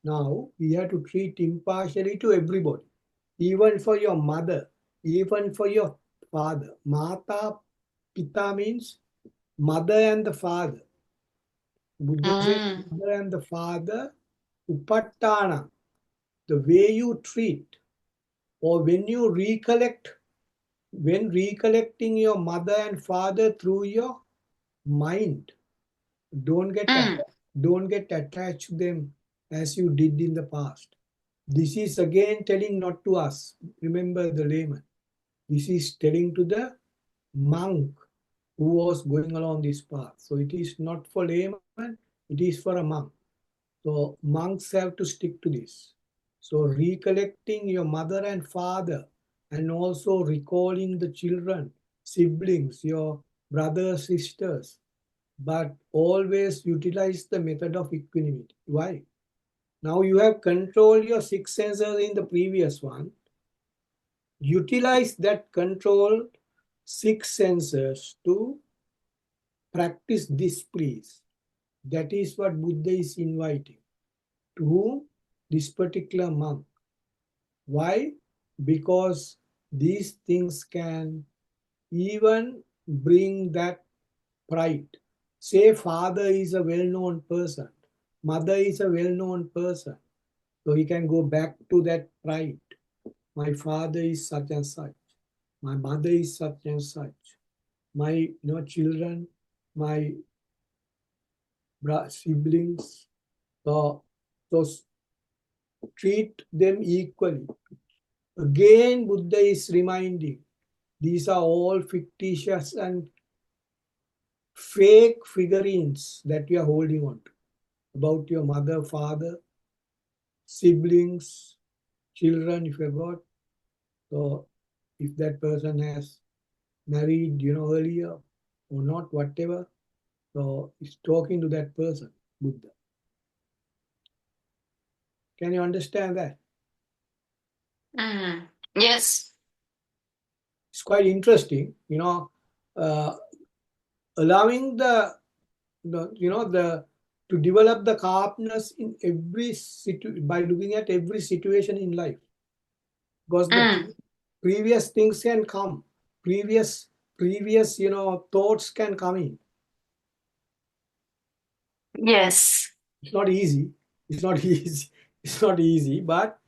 Now we have to treat impartially to everybody, even for your mother, even for your father. Mata Pita means mother and the father. Buddha says Mm. mother and the father, upattana, the way you treat, or when you recollect, when recollecting your mother and father through your mind, don't get Mm. attached, don't get attached to them as you did in the past. This is again telling not to us. Remember the layman. This is telling to the monk who was going along this path. So it is not for layman, it is for a monk. So monks have to stick to this. So recollecting your mother and father and also recalling the children, siblings, your brothers, sisters, but always utilize the method of equanimity. Why? Now you have controlled your six senses in the previous one. Utilize that controlled six senses to practice this, please. That is what Buddha is inviting. To whom? This particular monk. Why? Because these things can even bring that pride. Say father is a well-known person, mother is a well-known person. So he can go back to that pride. My father is such and such. My mother is such and such. My children, my siblings. So, so treat them equally. Again, Buddha is reminding these are all fictitious and fake figurines that you are holding on to about your mother, father, siblings, children, if you got. So, if that person has married, earlier or not, whatever, so it's talking to that person, Buddha. Can you understand that? Yes. It's quite interesting, uh, allowing the to develop the calmness in every by looking at every situation in life, because the previous things can come, previous thoughts can come in. Yes. It's not easy. It's not easy. It's not easy. But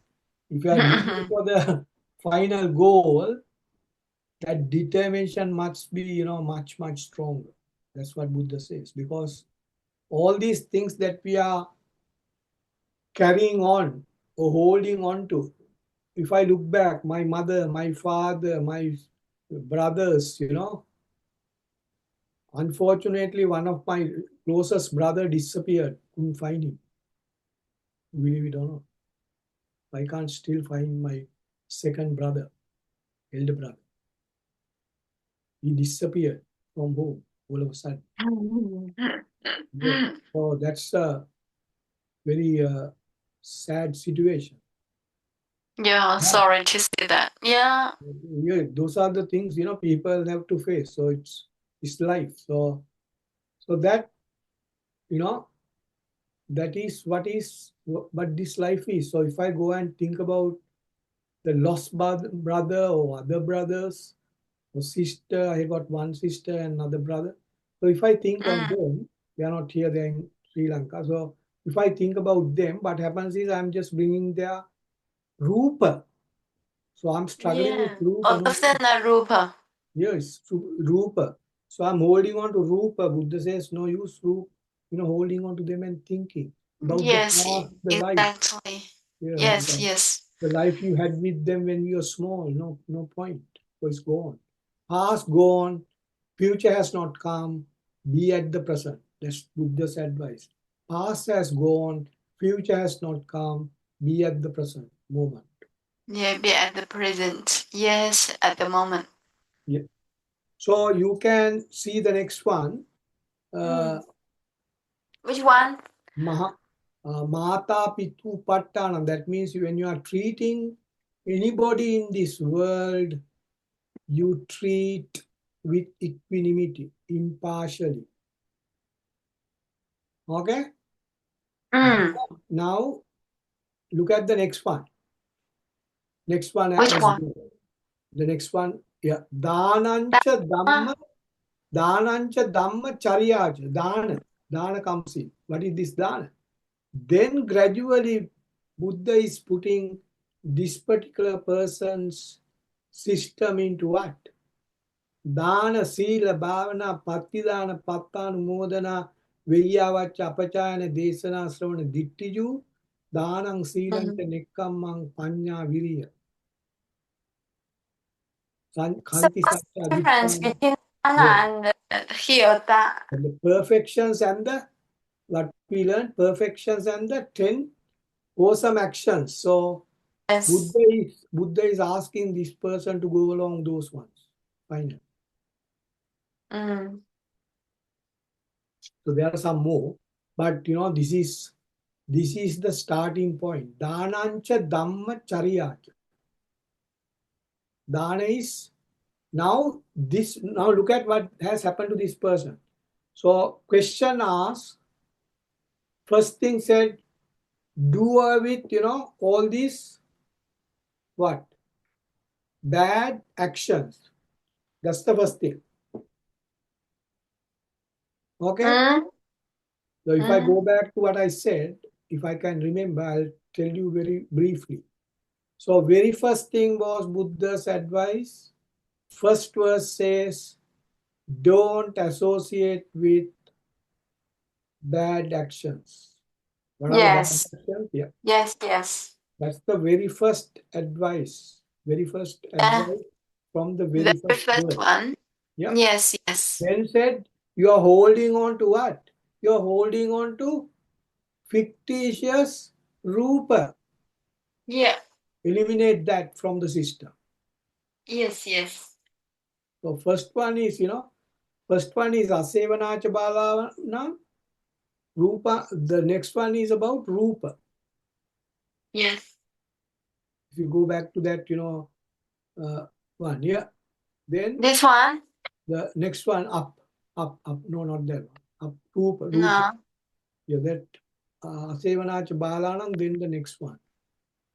if you are looking for the final goal, that determination must be, much, much stronger. That's what Buddha says. Because all these things that we are carrying on or holding on to, if I look back, my mother, my father, my brothers, unfortunately, one of my closest brother disappeared. Couldn't find him. Believe it or not. I can't still find my second brother, elder brother. He disappeared from home all of a sudden. Yeah. So that's a very sad situation. Yeah, But sorry to say that. Yeah. yeah, those are the things people have to face. So it's life. So that you know that is what this life is. So if I go and think about the lost brother or other brothers or sister, I got one sister and another brother. So if I think of them, they are not here, they're in Sri Lanka. So if I think about them, what happens is I'm just bringing their rupa. So I'm struggling with Yeah. rupa. All No, of them are Rupa. yes, rupa. So I'm holding on to rupa. Buddha says no use holding on to them and thinking about the Yes, past, the life. exactly. Yeah, Yes, yes. the life you had with them when you were small. No point. So it's gone. Past gone, future has not come. Be at the present. That's Buddha's advice. Past has gone, future has not come. Be at the present moment. Yeah, be at the present. Yes, at the moment. Yeah. So you can see the next one. Which one? Maha, Mata Pitu Pattanam. That means when you are treating anybody in this world, you treat with equanimity, impartially. Okay? Now, look at the next one. Next one Which as one? well. The next one, yeah. Danancha Dhamma, Ah, Danancha Dhamma Charyaja. Dana comes in. What is this Dana? Then gradually, Buddha is putting this particular person's system into what? Dana, Sila, Bhavana, Patidana, Pattanumodana, Viyavaccha, Apachayana, Desana, Sravana, Dittiju, Danang, Silanta, Nekkammang, Panya, Viriya. so Khanti what's Satya, the difference Adhikkhana. between Yeah. Anna and Hyota? And the perfections and the what we learn, perfections and the 10 awesome actions. So Yes. Buddha is asking this person to go along those ones. Finally. So there are some more, but this is the starting point. Danancha Dhamma Charyacha. Dana is now look at what has happened to this person. So question asks, first thing said, do away with all these what? Bad actions. That's the first thing. Okay? So if I go back to what I said, if I can remember, I'll tell you very briefly. So very first thing was Buddha's advice. First verse says, don't associate with bad actions. What are the bad Yes. actions? Yeah, Yes. Yes. that's the very first advice. Very first Uh, advice from the very very first first word. one. Yeah. Yes. Yes. Then said, you are holding on to what? You are holding on to fictitious rupa. Yeah. Eliminate that from the system. Yes. Yes. So first one is, first one is asevanacha balavana rupa. The next one is about rupa. Yes. If you go back to that, one, yeah. Then This one? the next one up. No, not that one. Up, rupa. No. Yeah, that asevanacha balanam. Then the next one.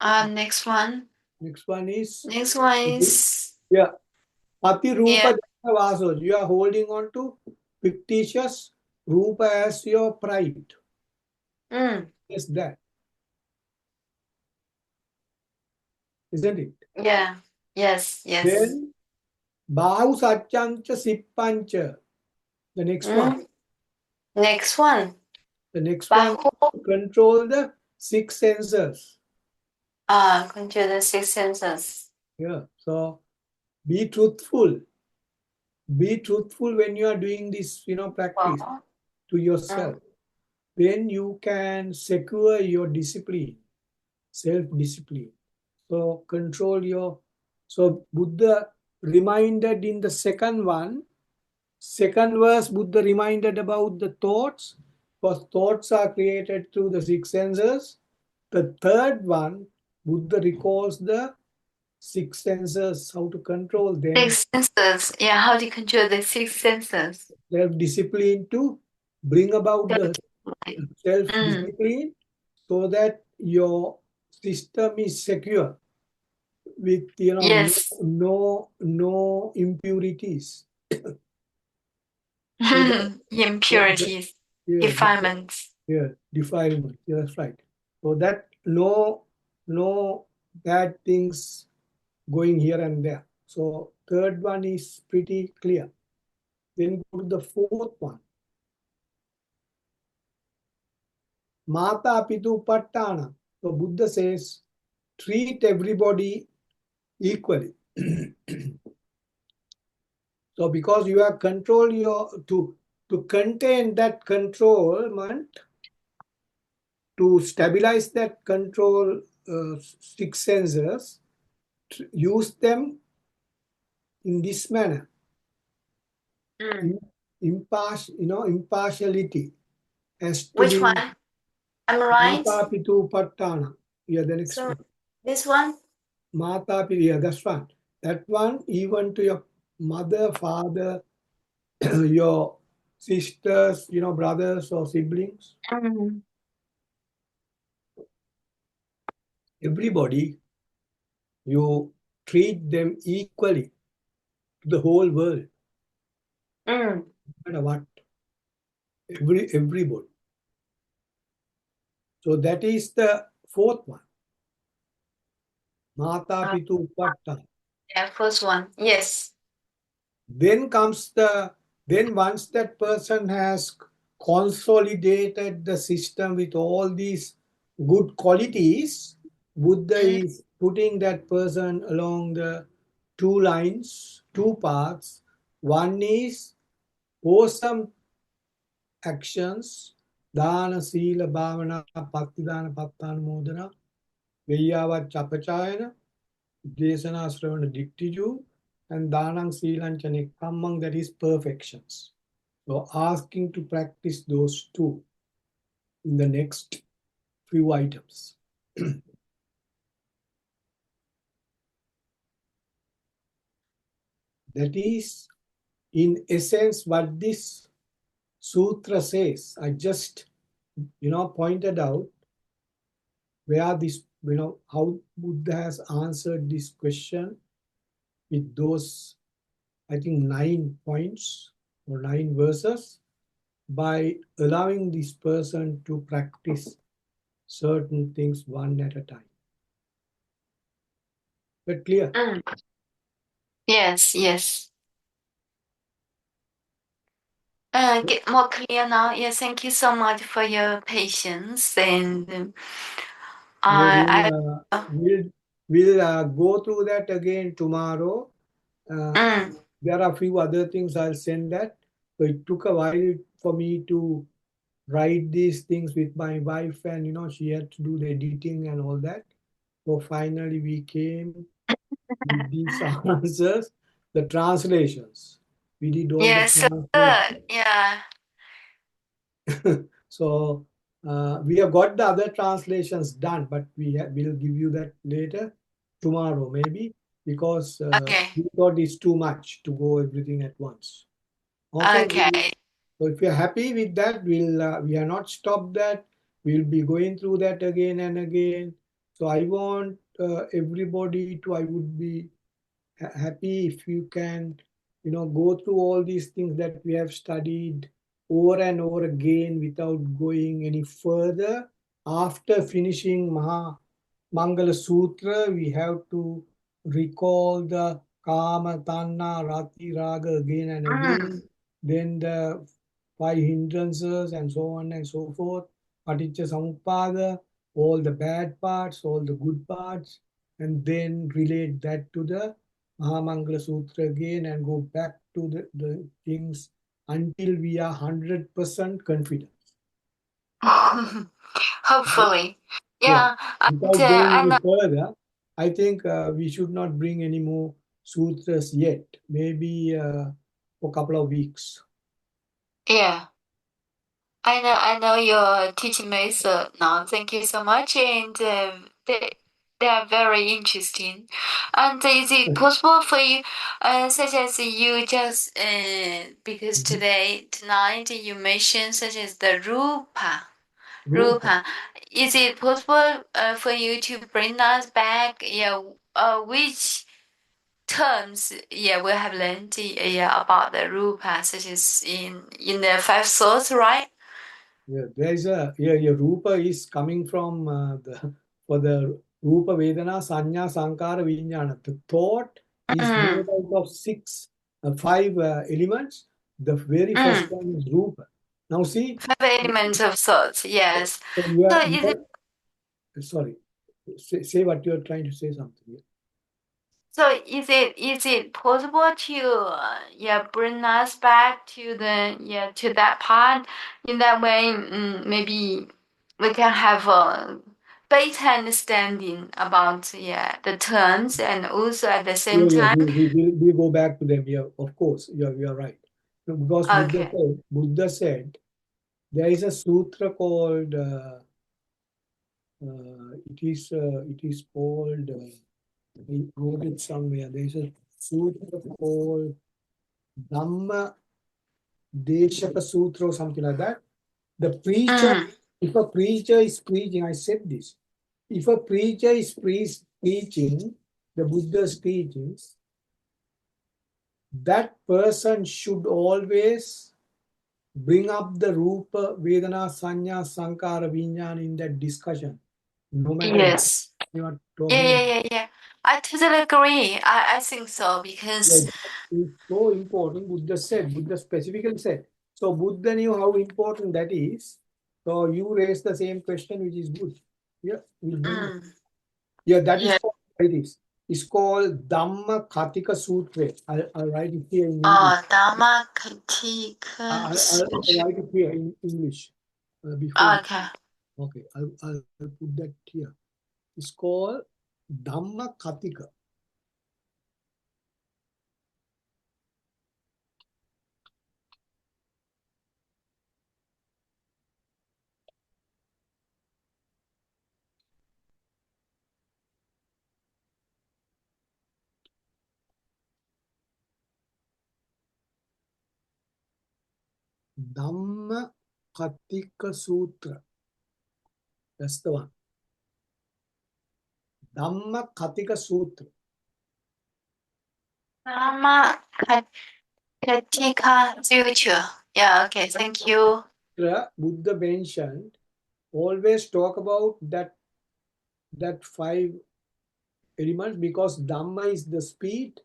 Next one. Next one is, Next one is yeah, Pati yeah. Rupa Vasoj. You are holding on to fictitious Rupa as your pride. Mm. Yes, that, isn't it? Yeah. Yes. Yes. Then Bahu Satchancha Sippancha. The next one. Mm. Next one. The next one Bahu. is to control the six senses. Control the six senses. Yeah. So be truthful. Be truthful when you are doing this, practice Wow. to Mm. yourself. Then you can secure your discipline, self-discipline. So control your. So Buddha reminded in the second one, second verse, Buddha reminded about the thoughts, because thoughts are created through the six senses. The third one, Buddha recalls the six senses, how to control them, Six senses. Yeah. How to control the six senses? self-discipline to bring about the Self-discipline. Mm. self-discipline so that your system is secure with no Yes. no impurities. So the Impurities. yeah, Defilements. yeah, defilement. Yeah, that's right. So that no bad things going here and there. So third one is pretty clear. Then go to the fourth one. Mata Pitu Pattana. So Buddha says, treat everybody equally. So because you have control your to contain that controlment, to stabilize that control six senses, use them in this manner. Mm. Impartiality has to Which be one? Am I right? Mata Pitu Pattana. Yeah, the next So one. this one? Mata Pitu, yeah, that's one. That one, even to your mother, father, your sisters, brothers or siblings, Mm. everybody, you treat them equally to the whole world, Mm. no matter what, everybody. So that is the fourth one. Mata Uh, Pitu Patta. yeah, first one. Yes. Then comes then once that person has consolidated the system with all these good qualities, Buddha Mm. is putting that person along the two lines, two paths. One is awesome actions, dana, sila, bhavana, patidana, pattanamodana, veyyavat chapachayana, desana, sravana, diktiju, and danang, silan, nekkhammang, that is perfections. So asking to practice those two in the next few items. That is, in essence, what this sutra says. I just, pointed out where this, how Buddha has answered this question with those, I think, 9 points or 9 verses by allowing this person to practice certain things one at a time. But clear? Mm. Yes. Yes. Get more clear now. Yeah, thank you so much for your patience. And Yeah, I, we'll go through that again tomorrow. mm, There are a few other things I'll send that. So it took a while for me to write these things with my wife, and she had to do the editing and all that. So finally we came with these answers, the translations. We did all the yeah, so good. translations. Yeah, So we have got the other translations done, but we'll give you that later, tomorrow maybe, because okay, we thought it's too much to go everything at once. Okay, okay. so if you're happy with that, we are not stopped that. We'll be going through that again and again. So I want everybody to. I would be happy if you can, go through all these things that we have studied over and over again without going any further. After finishing Mangala Sutra, we have to recall the Kama, Tanna, Rati, Raga again and again. Mm. Then the five hindrances and so on and so forth. Paticca Samuppada, all the bad parts, all the good parts, and then relate that to the Mahamangala Sutra again and go back to the things until we are 100% confident. Hopefully. Yeah. Yeah, and Without going I any know. further, I think we should not bring any more sutras yet. Maybe for a couple of weeks. Yeah. I know your teaching method now. Thank you so much, and they are very interesting. And is it possible for you, such as you just because Mhm. tonight you mentioned such as the Rupa. rupa, is it possible for you to bring us back? Yeah, which terms yeah we have learned yeah about the rupa, such as in the five thoughts, right? Yeah, yeah, Rupa is coming from for the Rupa Vedana Sanya Sankara Vijnana. The thought is made Mm, out of five elements. The very first mm. one is Rupa. Now see, Five elements of thoughts, yes. so So is it sorry, say what you're trying to say something. is it possible to yeah bring us back to the yeah to that part in that way? Maybe we can have a better understanding about yeah the terms and also at the Yeah, same yeah, time. we go back to them. Yeah, of course. Yeah, you are right. No, because Okay. Buddha said there is a sutra called it is called I wrote it somewhere. There is a sutra called Dhamma Deshaka Sutra or something like that. The preacher, Mm, if a preacher is preaching, I said this. If a preacher is preaching the Buddha's teachings, that person should always bring up the Rupa, Vedana, Sanya, Sankara, Vijnana in that discussion, no matter what yes. you are Yeah, talking yeah, about. yeah, yeah. I totally agree. I think so Yeah, because that is so important. Buddha specifically said. So Buddha knew how important that is. So you raise the same question, which is good. Yeah, we'll bring that. mm, Yeah, that is yeah. called, it is. It's called Dhamma Katika Sutra. I'll write it here in English. Oh, Dharma Katika I'll Sutra. write it here in English before. Okay. Okay, I'll put that here. It's called Dhamma Katika. Dhamma Katika Sutra. That's the one. Dhamma Katika Sutra. Dharma Katika Sutra. Yeah, okay, thank you. Buddha mentioned always talk about that five elements because Dhamma is the speed.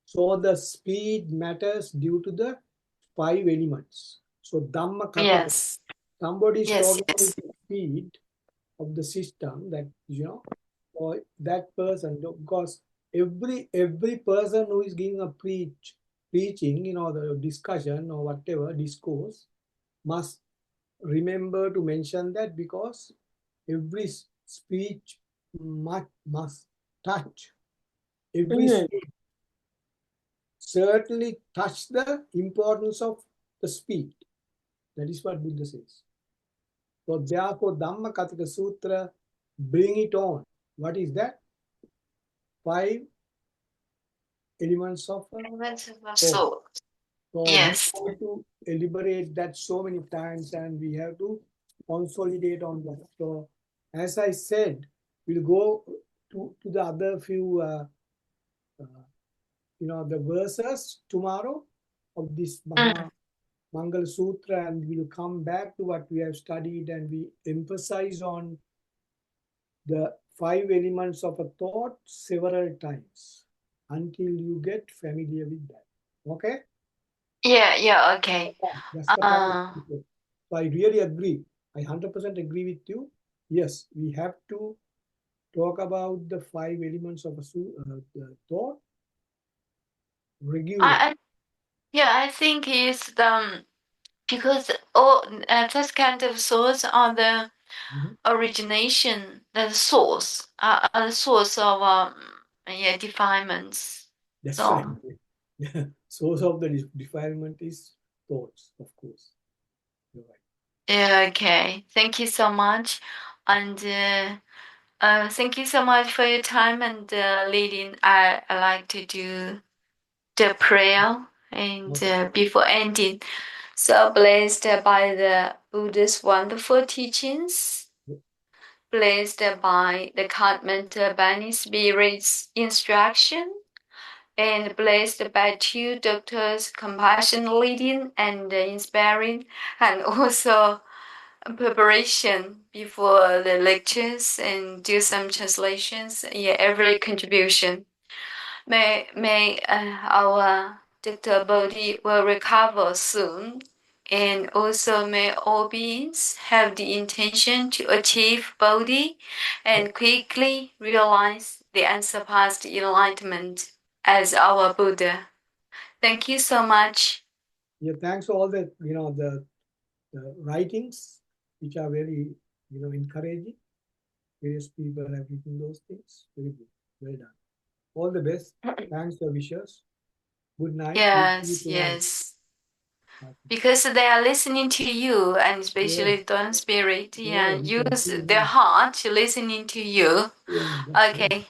So the speed matters due to the five elements. So Dhamma Kataka, Yes. somebody is Yes. talking with Yes. the speed of the system that, or that person, because every person who is giving a preaching, the discussion or whatever discourse must remember to mention that, because every speech must touch every Mm. speech, certainly touch the importance of the speech. That is what Buddha says. So therefore, Dhammakataka Sutra, bring it on. What is that? 5 elements of a Elements of a thought. soul. So we Yes. have to elaborate that so many times, and we have to consolidate on that. So as I said, we'll go to the other few, the verses tomorrow of this Mm. Mangal Sutra, and we'll come back to what we have studied, and we emphasize on the 5 elements of a thought several times until you get familiar with that. Okay? Yeah. Yeah. Okay. That's the point. Uh, So I really agree. I 100% agree with you. Yes, we have to talk about the 5 elements of a the thought regularly. I yeah. I think it's because all that kind of source are the Mhm. origination, the source, the source of yeah, defilements. That's right. So Source of the defilement is thoughts, of course. You're right. yeah, okay. Thank you so much, and thank you so much for your time and leading. I like to do the prayer and Okay. before ending. So blessed by the Buddha's wonderful teachings, blessed by the Continental Bani Spirit's instruction, and blessed by two doctors' compassion leading and inspiring, and also preparation before the lectures and do some translations. Yeah, every contribution. May our Dr. Bodhi will recover soon. And also may all beings have the intention to achieve Bodhi Yeah. and quickly realize the unsurpassed enlightenment as our Buddha. Thank you so much. Yeah. Thanks for all the writings, which are very, encouraging. Various people have written those things. Very good. Well done. All the best. Thanks for wishes. Good night. We'll see you Yes, tomorrow. yes. Okay. Because they are listening to you, and Yeah. especially Dawn Spirit, Yeah. yeah, We can use see their now. heart to listening to you. Yeah. That's right. Okay.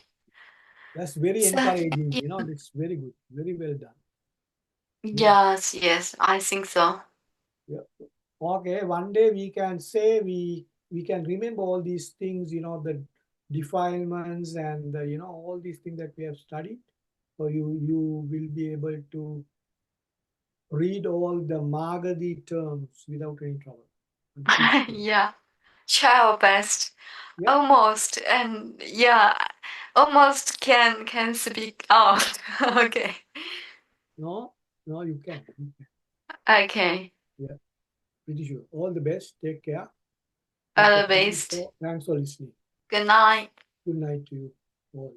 That's very So, encouraging. It's very good. Very well done. Yeah. yes, yes, I think so. Yeah. Okay. One day we can say we can remember all these things, the defilements and all these things that we have studied. So you will be able to read all the Magadhi terms without any trouble. I'm pretty sure. Yeah, try our best. Yeah. Almost, and yeah, almost can speak out. Okay. No, no, you can. You can. Okay. Yeah, pretty sure. All the best. Take care. Okay. All the best. Thanks for listening. Good night. Good night to you all.